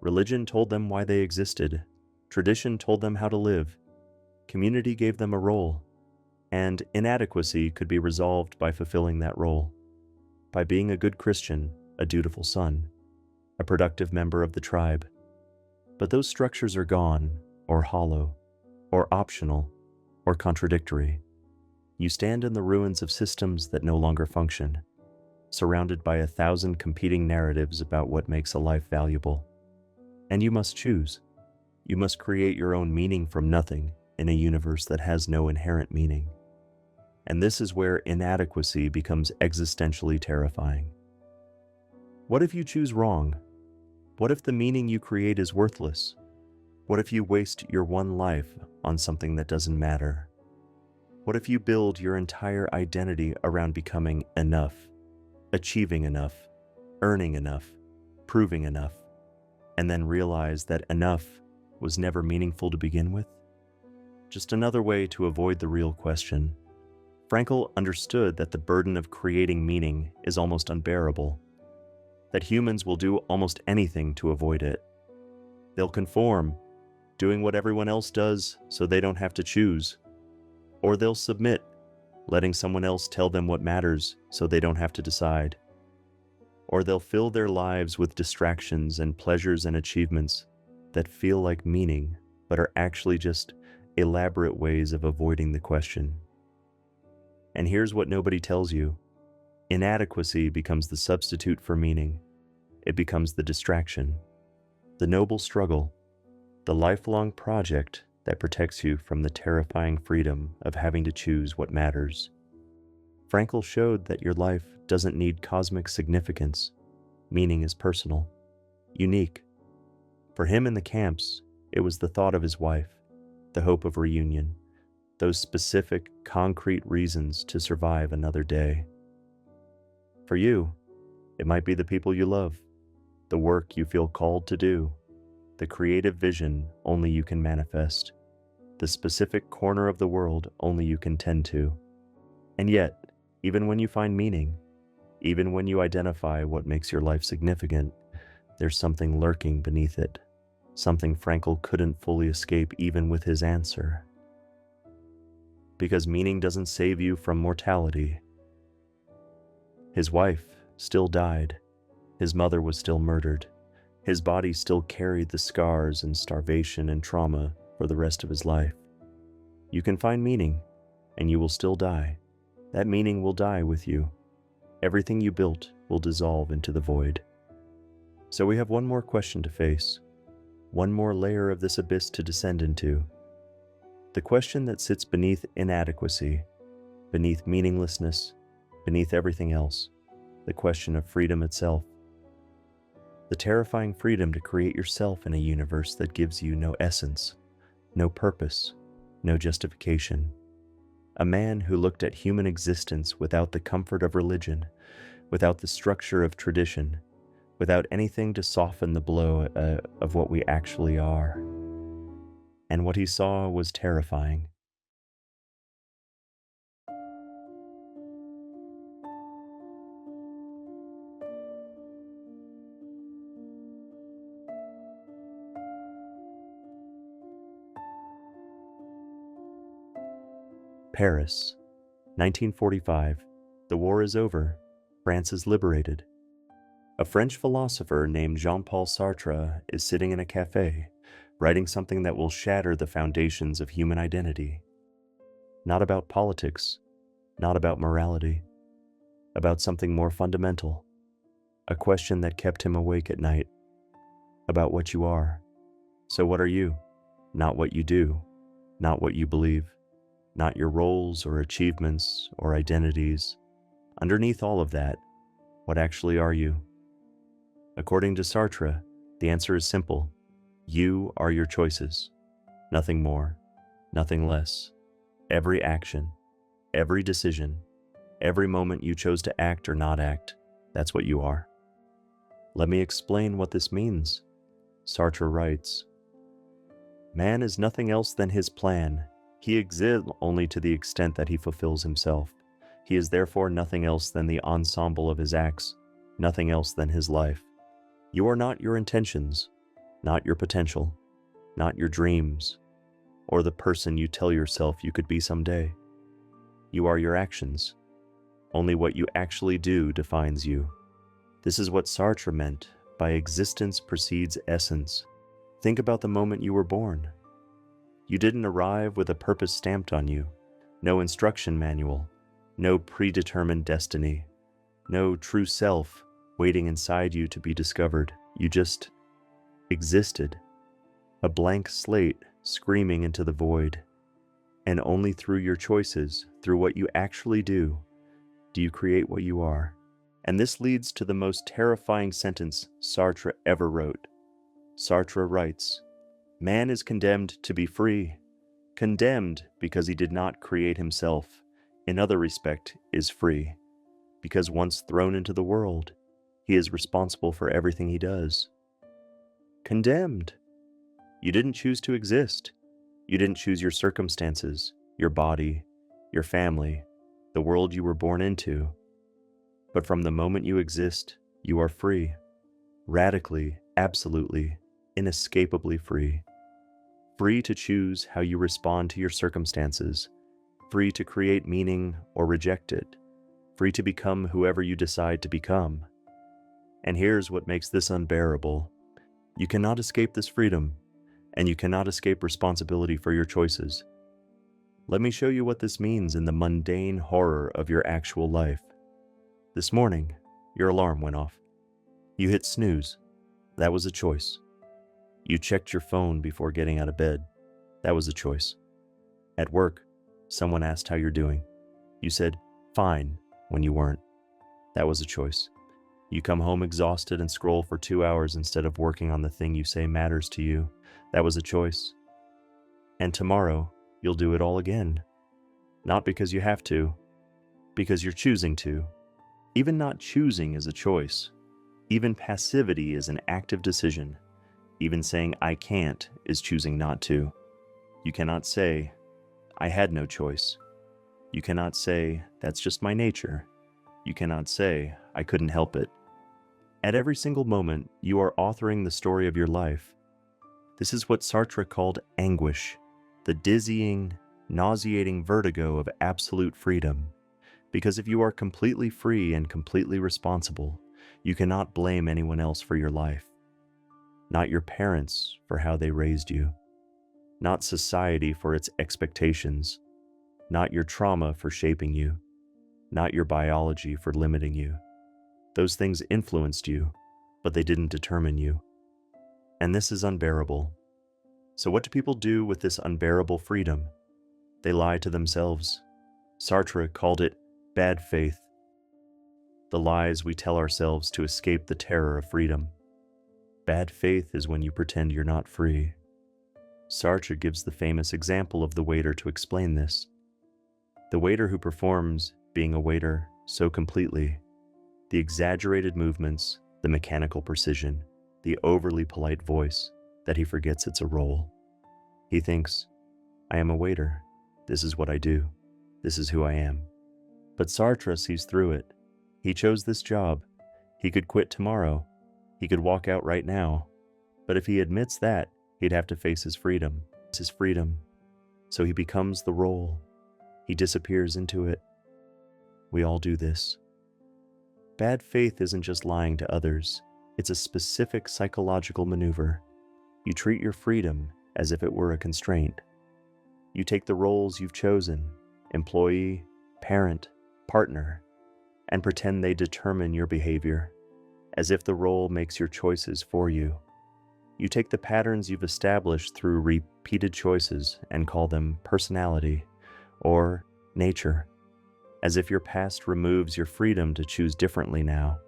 Religion told them why they existed. Tradition told them how to live. Community gave them a role, and inadequacy could be resolved by fulfilling that role, by being a good Christian, a dutiful son, a productive member of the tribe. But those structures are gone, or hollow, or optional, or contradictory. You stand in the ruins of systems that no longer function, surrounded by 1,000 competing narratives about what makes a life valuable. And you must choose. You must create your own meaning from nothing in a universe that has no inherent meaning. And this is where inadequacy becomes existentially terrifying. What if you choose wrong? What if the meaning you create is worthless? What if you waste your one life on something that doesn't matter? What if you build your entire identity around becoming enough, achieving enough, earning enough, proving enough, and then realize that enough was never meaningful to begin with? Just another way to avoid the real question. Frankl understood that the burden of creating meaning is almost unbearable, that humans will do almost anything to avoid it. They'll conform, doing what everyone else does so they don't have to choose. Or they'll submit, letting someone else tell them what matters so they don't have to decide. or they'll fill their lives with distractions and pleasures and achievements that feel like meaning, but are actually just elaborate ways of avoiding the question. And here's what nobody tells you. Inadequacy becomes the substitute for meaning. It becomes the distraction, the noble struggle, the lifelong project that protects you from the terrifying freedom of having to choose what matters. Frankl showed that your life doesn't need cosmic significance. Meaning is personal, unique. For him in the camps, it was the thought of his wife, the hope of reunion, those specific, concrete reasons to survive another day. For you, it might be the people you love, the work you feel called to do, the creative vision only you can manifest, the specific corner of the world only you can tend to. And yet, even when you find meaning, even when you identify what makes your life significant, there's something lurking beneath it, something Frankl couldn't fully escape even with his answer. Because meaning doesn't save you from mortality. His wife still died. His mother was still murdered. His body still carried the scars and starvation and trauma for the rest of his life. You can find meaning, and you will still die. That meaning will die with you. Everything you built will dissolve into the void. So we have one more question to face, one more layer of this abyss to descend into. The question that sits beneath inadequacy, beneath meaninglessness, beneath everything else, the question of freedom itself. The terrifying freedom to create yourself in a universe that gives you no essence, no purpose, no justification. A man who looked at human existence without the comfort of religion, without the structure of tradition, without anything to soften the blow of what we actually are. And what he saw was terrifying. Paris, 1945. The war is over. France is liberated. A French philosopher named Jean-Paul Sartre is sitting in a cafe, writing something that will shatter the foundations of human identity. Not about politics, not about morality, about something more fundamental, a question that kept him awake at night, about what you are. So what are you? Not what you do, not what you believe, not your roles or achievements or identities. Underneath all of that, what actually are you? According to Sartre, the answer is simple. You are your choices. Nothing more, nothing less. Every action, every decision, every moment you chose to act or not act, that's what you are. Let me explain what this means. Sartre writes, "Man is nothing else than his plan. He exists only to the extent that he fulfills himself. He is therefore nothing else than the ensemble of his acts, nothing else than his life. You are not your intentions, not your potential, not your dreams, or the person you tell yourself you could be someday. You are your actions. Only what you actually do defines you." This is what Sartre meant by existence precedes essence. Think about the moment you were born. You didn't arrive with a purpose stamped on you, no instruction manual, no predetermined destiny, no true self waiting inside you to be discovered. You just existed, a blank slate screaming into the void. And only through your choices, through what you actually do you create what you are. And this leads to the most terrifying sentence Sartre ever wrote. Sartre writes, "Man is condemned to be free, condemned because he did not create himself, in other respect is free, because once thrown into the world, he is responsible for everything he does." Condemned. You didn't choose to exist. You didn't choose your circumstances, your body, your family, the world you were born into. But from the moment you exist, you are free. Radically, absolutely, inescapably free. Free to choose how you respond to your circumstances. Free to create meaning or reject it. Free to become whoever you decide to become. And here's what makes this unbearable. You cannot escape this freedom, and you cannot escape responsibility for your choices. Let me show you what this means in the mundane horror of your actual life. This morning, your alarm went off. You hit snooze. That was a choice. You checked your phone before getting out of bed. That was a choice. At work, someone asked how you're doing. You said, "Fine," when you weren't. That was a choice. You come home exhausted and scroll for 2 hours instead of working on the thing you say matters to you. That was a choice. And tomorrow, you'll do it all again. Not because you have to, because you're choosing to. Even not choosing is a choice. Even passivity is an active decision. Even saying "I can't" is choosing not to. You cannot say, "I had no choice." You cannot say, "That's just my nature." You cannot say, "I couldn't help it." At every single moment, you are authoring the story of your life. This is what Sartre called anguish, the dizzying, nauseating vertigo of absolute freedom. Because if you are completely free and completely responsible, you cannot blame anyone else for your life. Not your parents for how they raised you. Not society for its expectations. Not your trauma for shaping you. Not your biology for limiting you. Those things influenced you, but they didn't determine you. And this is unbearable. So what do people do with this unbearable freedom? They lie to themselves. Sartre called it bad faith. The lies we tell ourselves to escape the terror of freedom. Bad faith is when you pretend you're not free. Sartre gives the famous example of the waiter to explain this. The waiter who performs being a waiter so completely, the exaggerated movements, the mechanical precision, the overly polite voice, that he forgets it's a role. He thinks, "I am a waiter. This is what I do. This is who I am." But Sartre sees through it. He chose this job. He could quit tomorrow. He could walk out right now. But if he admits that, he'd have to face his freedom. It's his freedom. So he becomes the role. He disappears into it. We all do this. Bad faith isn't just lying to others. It's a specific psychological maneuver. You treat your freedom as if it were a constraint. You take the roles you've chosen, employee, parent, partner, and pretend they determine your behavior, as if the role makes your choices for you. You take the patterns you've established through repeated choices and call them personality or nature, as if your past removes your freedom to choose differently now.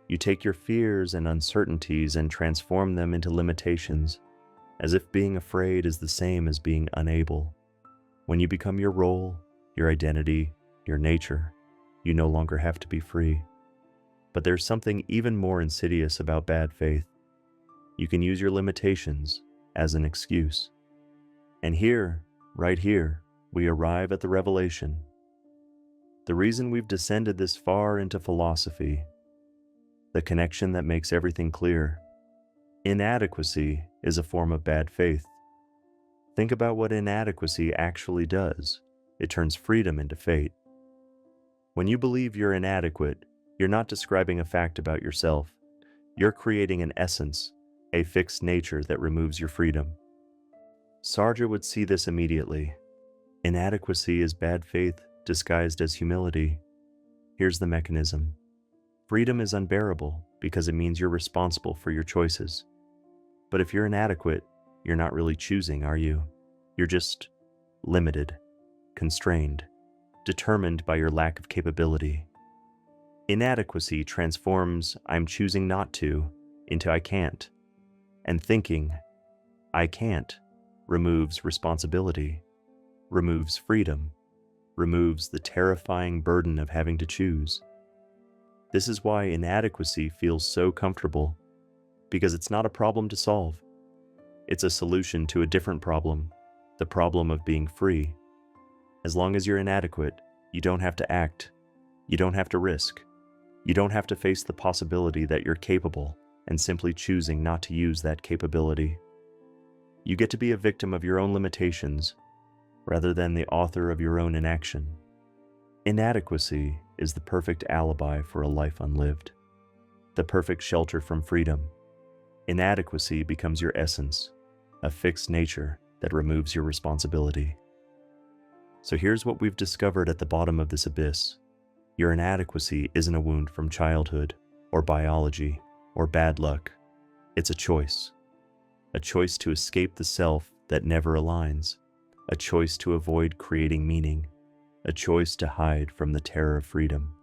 You take your fears and uncertainties and transform them into limitations, as if being afraid is the same as being unable. When you become your role, your identity, your nature, you no longer have to be free. But there's something even more insidious about bad faith. You can use your limitations as an excuse. And here, right here, we arrive at the revelation. The reason we've descended this far into philosophy, the connection that makes everything clear. Inadequacy is a form of bad faith. Think about what inadequacy actually does. It turns freedom into fate. When you believe you're inadequate, you're not describing a fact about yourself. You're creating an essence, a fixed nature that removes your freedom. Sartre would see this immediately. Inadequacy is bad faith disguised as humility. Here's the mechanism. Freedom is unbearable because it means you're responsible for your choices. But if you're inadequate, you're not really choosing, are you? You're just limited, constrained, determined by your lack of capability. Inadequacy transforms "I'm choosing not to" into "I can't." And thinking, "I can't," removes responsibility, removes freedom, removes the terrifying burden of having to choose. This is why inadequacy feels so comfortable, because it's not a problem to solve. It's a solution to a different problem, the problem of being free. As long as you're inadequate, you don't have to act. You don't have to risk. You don't have to face the possibility that you're capable and simply choosing not to use that capability. You get to be a victim of your own limitations rather than the author of your own inaction. Inadequacy is the perfect alibi for a life unlived. the perfect shelter from freedom. Inadequacy becomes your essence, a fixed nature that removes your responsibility. So here's what we've discovered at the bottom of this abyss. Your inadequacy isn't a wound from childhood, or biology, or bad luck. It's a choice to escape the self that never aligns, a choice to avoid creating meaning, a choice to hide from the terror of freedom.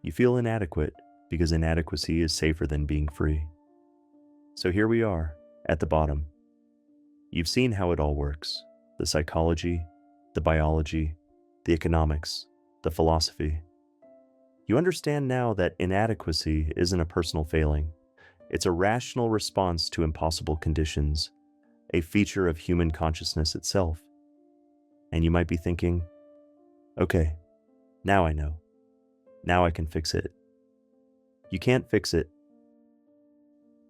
You feel inadequate because inadequacy is safer than being free. So here we are, at the bottom. You've seen how it all works: the psychology, the biology, the economics, the philosophy. You understand now that inadequacy isn't a personal failing. It's a rational response to impossible conditions, a feature of human consciousness itself. And you might be thinking, okay, now I know. Now I can fix it. You can't fix it.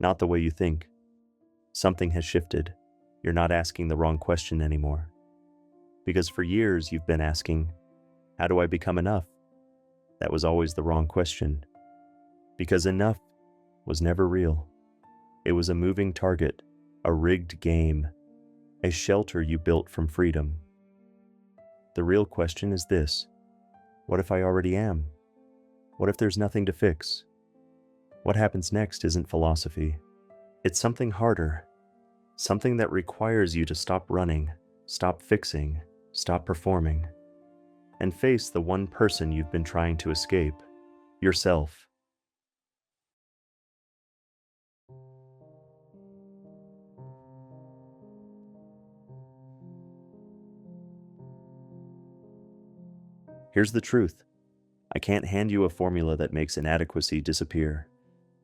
Not the way you think. Something has shifted. You're not asking the wrong question anymore. Because for years you've been asking, how do I become enough? That was always the wrong question. Because enough was never real. It was a moving target, a rigged game, a shelter you built from freedom. The real question is this: what if I already am? What if there's nothing to fix? What happens next isn't philosophy. It's something harder, something that requires you to stop running, stop fixing, stop performing, and face the one person you've been trying to escape, yourself. Here's the truth. I can't hand you a formula that makes inadequacy disappear.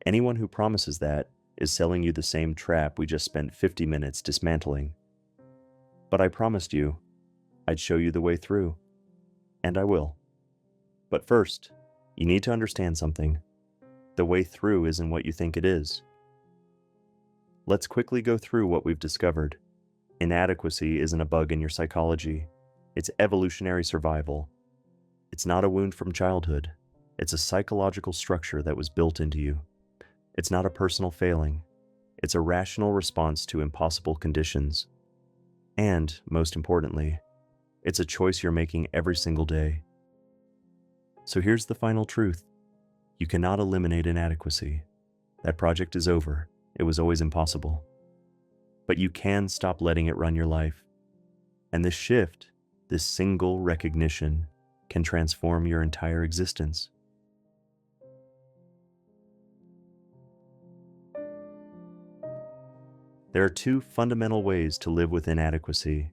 Anyone who promises that is selling you the same trap we just spent 50 minutes dismantling. But I promised you I'd show you the way through, and I will. But first, you need to understand something. The way through isn't what you think it is. Let's quickly go through what we've discovered. Inadequacy isn't a bug in your psychology. It's evolutionary survival. It's not a wound from childhood. It's a psychological structure that was built into you. It's not a personal failing. It's a rational response to impossible conditions. And, most importantly, it's a choice you're making every single day. So here's the final truth. You cannot eliminate inadequacy. That project is over. It was always impossible. But you can stop letting it run your life. And this shift, this single recognition, can transform your entire existence. There are two fundamental ways to live with inadequacy,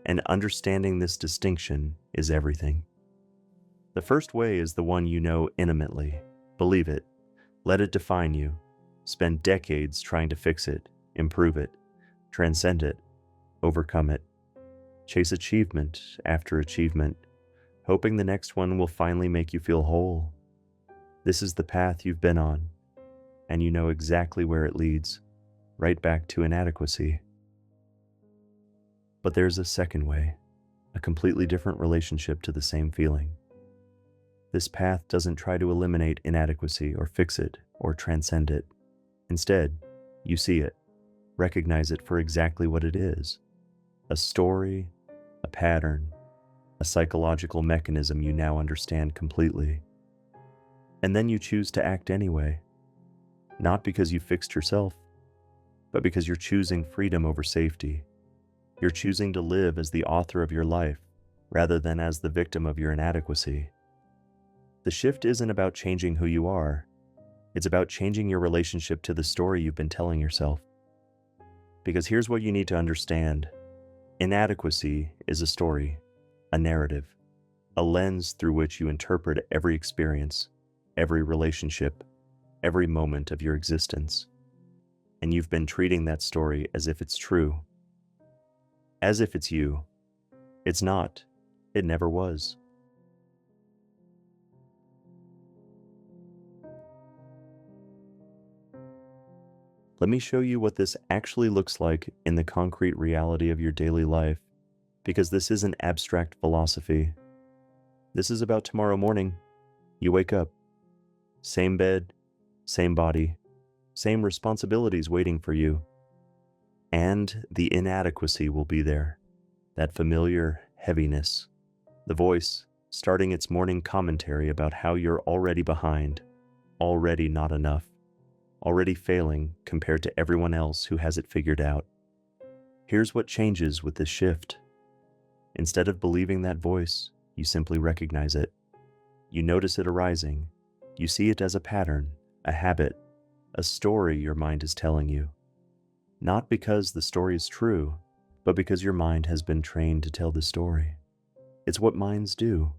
and understanding this distinction is everything. The first way is the one you know intimately. Believe it. Let it define you. Spend decades trying to fix it, improve it, transcend it, overcome it. Chase achievement after achievement, hoping the next one will finally make you feel whole. This is the path you've been on, and you know exactly where it leads, right back to inadequacy. But there's a second way, a completely different relationship to the same feeling. This path doesn't try to eliminate inadequacy or fix it or transcend it. Instead, you see it, recognize it for exactly what it is: a story, a pattern, a psychological mechanism you now understand completely. And then you choose to act anyway, not because you fixed yourself, but because you're choosing freedom over safety. You're choosing to live as the author of your life, rather than as the victim of your inadequacy. The shift isn't about changing who you are. It's about changing your relationship to the story you've been telling yourself. Because here's what you need to understand. Inadequacy is a story, a narrative, a lens through which you interpret every experience, every relationship, every moment of your existence. And you've been treating that story as if it's true. As if it's you. It's not. It never was. Let me show you what this actually looks like in the concrete reality of your daily life, because this isn't abstract philosophy. This is about tomorrow morning. You wake up. Same bed, same body, same responsibilities waiting for you. And the inadequacy will be there, that familiar heaviness, the voice starting its morning commentary about how you're already behind, already not enough, already failing compared to everyone else who has it figured out. Here's what changes with this shift. Instead of believing that voice, you simply recognize it. You notice it arising. You see it as a pattern, a habit, a story your mind is telling you. Not because the story is true, but because your mind has been trained to tell the story. It's what minds do.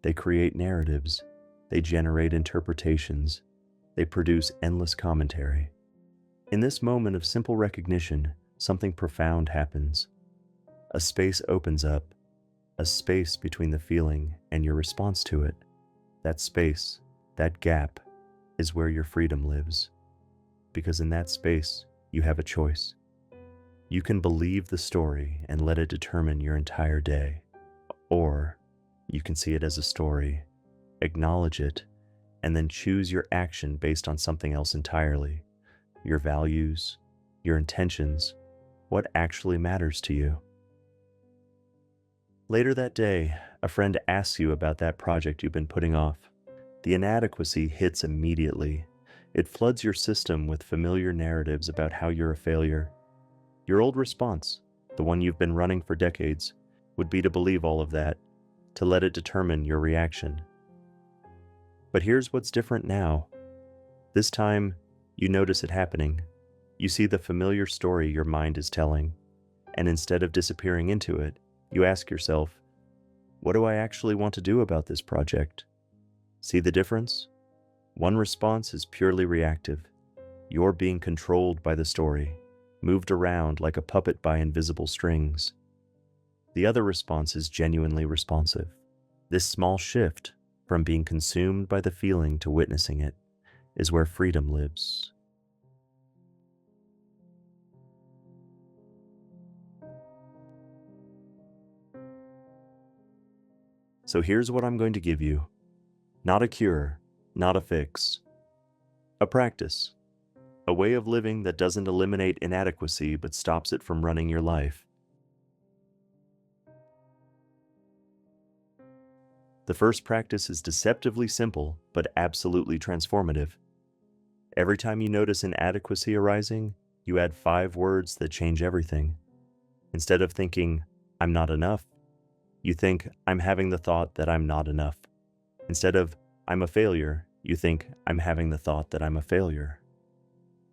They create narratives. They generate interpretations. They produce endless commentary. In this moment of simple recognition, something profound happens. A space opens up, a space between the feeling and your response to it. That space, that gap, is where your freedom lives. Because in that space, you have a choice. You can believe the story and let it determine your entire day. Or you can see it as a story, acknowledge it, and then choose your action based on something else entirely. Your values, your intentions, what actually matters to you. Later that day, a friend asks you about that project you've been putting off. The inadequacy hits immediately. It floods your system with familiar narratives about how you're a failure. Your old response, the one you've been running for decades, would be to believe all of that, to let it determine your reaction. But here's what's different now. This time, you notice it happening. You see the familiar story your mind is telling, and instead of disappearing into it, you ask yourself, what do I actually want to do about this project? See the difference? One response is purely reactive. You're being controlled by the story, moved around like a puppet by invisible strings. The other response is genuinely responsive. This small shift from being consumed by the feeling to witnessing it is where freedom lives. So here's what I'm going to give you. Not a cure, not a fix. A practice. A way of living that doesn't eliminate inadequacy but stops it from running your life. The first practice is deceptively simple but absolutely transformative. Every time you notice inadequacy arising, you add 5 words that change everything. Instead of thinking, I'm not enough, you think, I'm having the thought that I'm not enough. Instead of, I'm a failure, you think, I'm having the thought that I'm a failure.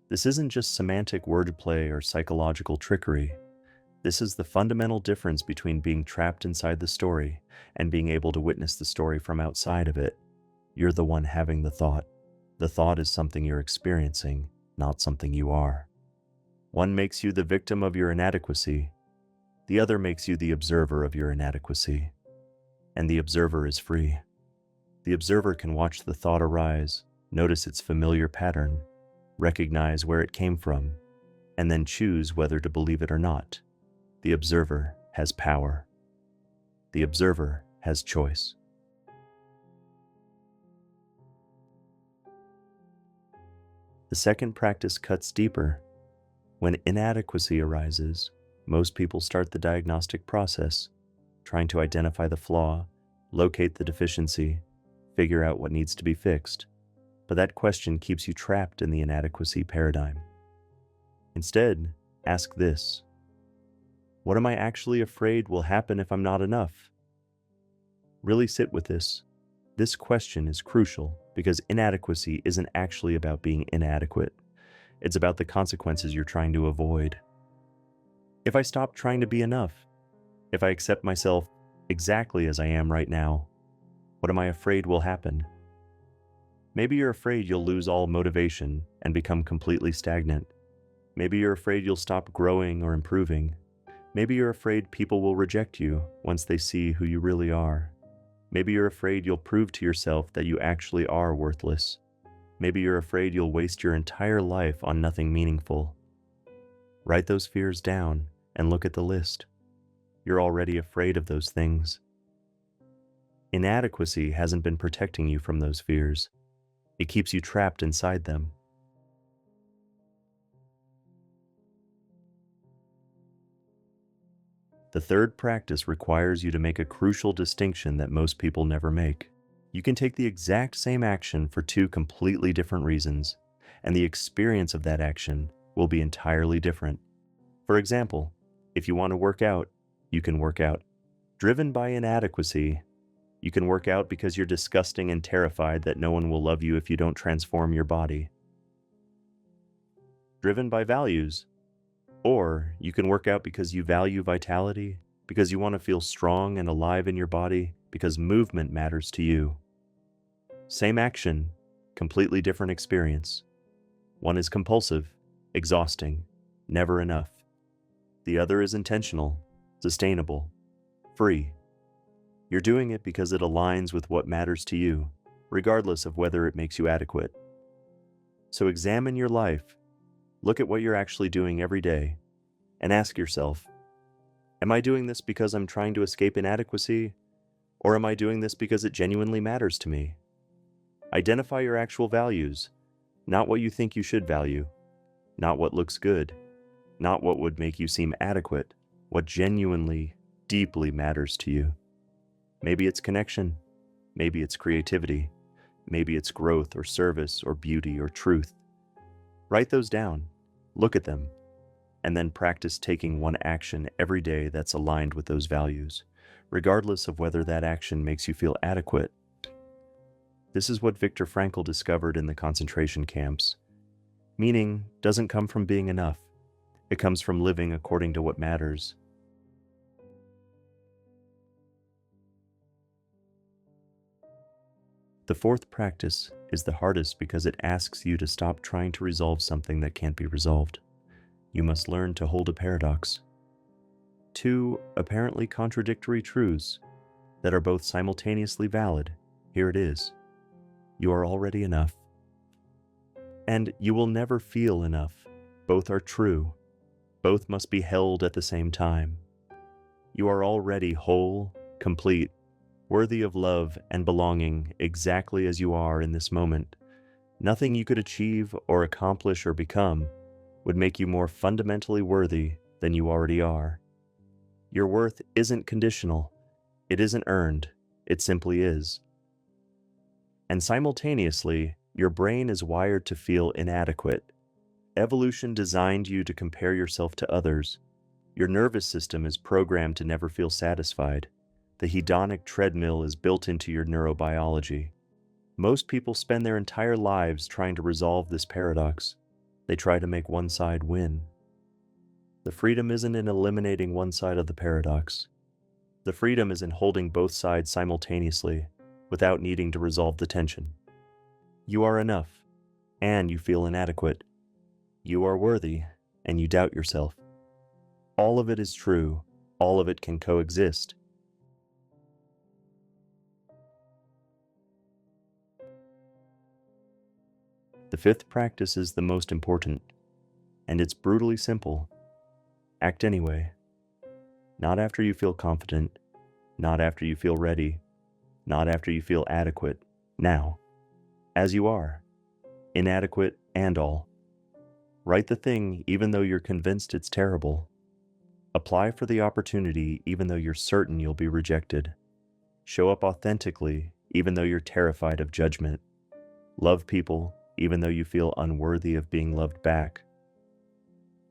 This isn't just semantic wordplay or psychological trickery. This is the fundamental difference between being trapped inside the story and being able to witness the story from outside of it. You're the one having the thought. The thought is something you're experiencing, not something you are. One makes you the victim of your inadequacy. The other makes you the observer of your inadequacy. And the observer is free. The observer can watch the thought arise, notice its familiar pattern, recognize where it came from, and then choose whether to believe it or not. The observer has power. The observer has choice. The second practice cuts deeper. When inadequacy arises, most people start the diagnostic process, trying to identify the flaw, locate the deficiency, figure out what needs to be fixed. But that question keeps you trapped in the inadequacy paradigm. Instead, ask this: what am I actually afraid will happen if I'm not enough? Really sit with this. This question is crucial because inadequacy isn't actually about being inadequate. It's about the consequences you're trying to avoid. If I stop trying to be enough, if I accept myself exactly as I am right now, what am I afraid will happen? Maybe you're afraid you'll lose all motivation and become completely stagnant. Maybe you're afraid you'll stop growing or improving. Maybe you're afraid people will reject you once they see who you really are. Maybe you're afraid you'll prove to yourself that you actually are worthless. Maybe you're afraid you'll waste your entire life on nothing meaningful. Write those fears down and look at the list. You're already afraid of those things. Inadequacy hasn't been protecting you from those fears. It keeps you trapped inside them. The third practice requires you to make a crucial distinction that most people never make. You can take the exact same action for two completely different reasons, and the experience of that action will be entirely different. For example, if you want to work out, you can work out. Driven by inadequacy, you can work out because you're disgusting and terrified that no one will love you if you don't transform your body. Driven by values, or you can work out because you value vitality, because you want to feel strong and alive in your body, because movement matters to you. Same action, completely different experience. One is compulsive, exhausting, never enough. The other is intentional, sustainable, free. You're doing it because it aligns with what matters to you, regardless of whether it makes you adequate. So examine your life, look at what you're actually doing every day, and ask yourself, am I doing this because I'm trying to escape inadequacy, or am I doing this because it genuinely matters to me? Identify your actual values, not what you think you should value, not what looks good, not what would make you seem adequate, what genuinely, deeply matters to you. Maybe it's connection, maybe it's creativity, maybe it's growth or service or beauty or truth. Write those down, look at them, and then practice taking one action every day that's aligned with those values, regardless of whether that action makes you feel adequate. This is what Viktor Frankl discovered in the concentration camps. Meaning doesn't come from being enough. It comes from living according to what matters. The fourth practice is the hardest because it asks you to stop trying to resolve something that can't be resolved. You must learn to hold a paradox. Two apparently contradictory truths that are both simultaneously valid. Here it is. You are already enough. And you will never feel enough. Both are true. Both must be held at the same time. You are already whole, complete, worthy of love and belonging exactly as you are in this moment. Nothing you could achieve or accomplish or become would make you more fundamentally worthy than you already are. Your worth isn't conditional. It isn't earned. It simply is. And simultaneously, your brain is wired to feel inadequate. Evolution designed you to compare yourself to others. Your nervous system is programmed to never feel satisfied. The hedonic treadmill is built into your neurobiology. Most people spend their entire lives trying to resolve this paradox. They try to make one side win. The freedom isn't in eliminating one side of the paradox. The freedom is in holding both sides simultaneously, without needing to resolve the tension. You are enough, and you feel inadequate. You are worthy, and you doubt yourself. All of it is true. All of it can coexist. The fifth practice is the most important, and it's brutally simple. Act anyway. Not after you feel confident, not after you feel ready, not after you feel adequate. Now, as you are, inadequate and all. Write the thing even though you're convinced it's terrible. Apply for the opportunity even though you're certain you'll be rejected. Show up authentically even though you're terrified of judgment. Love people even though you feel unworthy of being loved back.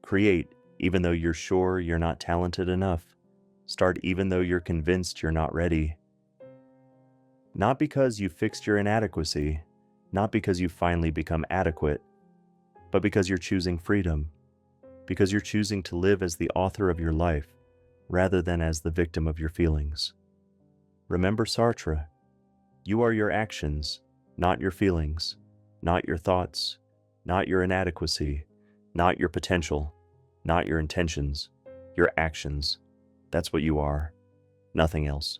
Create even though you're sure you're not talented enough. Start even though you're convinced you're not ready. Not because you fixed your inadequacy, not because you've finally become adequate, but because you're choosing freedom, because you're choosing to live as the author of your life rather than as the victim of your feelings. Remember Sartre, you are your actions, not your feelings, not your thoughts, not your inadequacy, not your potential, not your intentions, your actions. That's what you are, nothing else.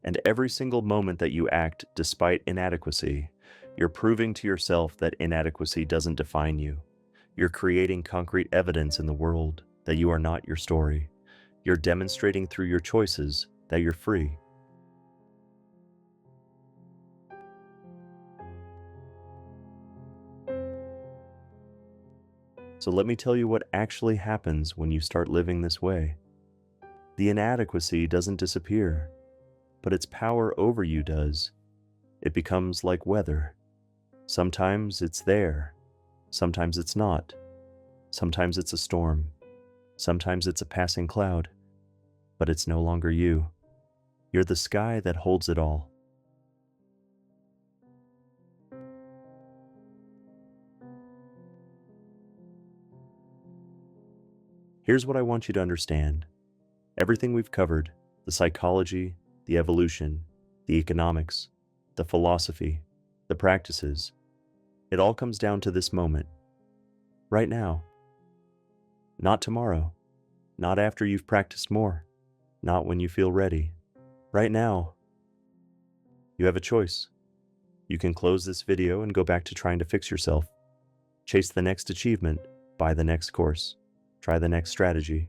And every single moment that you act despite inadequacy, you're proving to yourself that inadequacy doesn't define you. You're creating concrete evidence in the world that you are not your story. You're demonstrating through your choices that you're free. So let me tell you what actually happens when you start living this way. The inadequacy doesn't disappear, but its power over you does. It becomes like weather. Sometimes it's there, sometimes it's not. Sometimes it's a storm, sometimes it's a passing cloud, but it's no longer you. You're the sky that holds it all. Here's what I want you to understand. Everything we've covered, the psychology, the evolution, the economics, the philosophy, the practices, it all comes down to this moment. Right now. Not tomorrow. Not after you've practiced more. Not when you feel ready. Right now. You have a choice. You can close this video and go back to trying to fix yourself. Chase the next achievement, buy the next course, try the next strategy.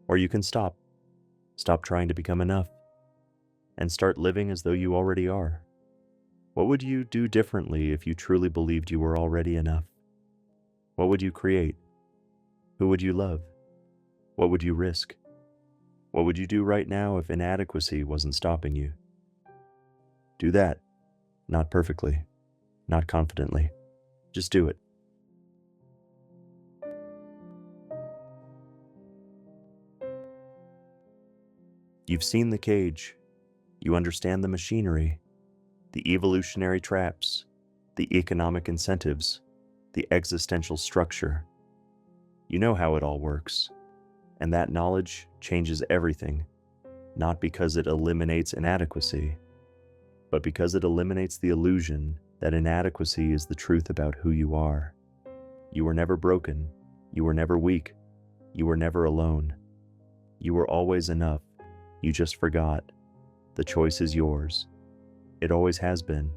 Or you can stop. Stop trying to become enough. And start living as though you already are. What would you do differently if you truly believed you were already enough? What would you create? Who would you love? What would you risk? What would you do right now if inadequacy wasn't stopping you? Do that. Not perfectly. Not confidently. Just do it. You've seen the cage. You understand the machinery, the evolutionary traps, the economic incentives, the existential structure. You know how it all works, and that knowledge changes everything, not because it eliminates inadequacy, but because it eliminates the illusion that inadequacy is the truth about who you are. You were never broken, you were never weak, you were never alone. You were always enough, you just forgot. The choice is yours. It always has been.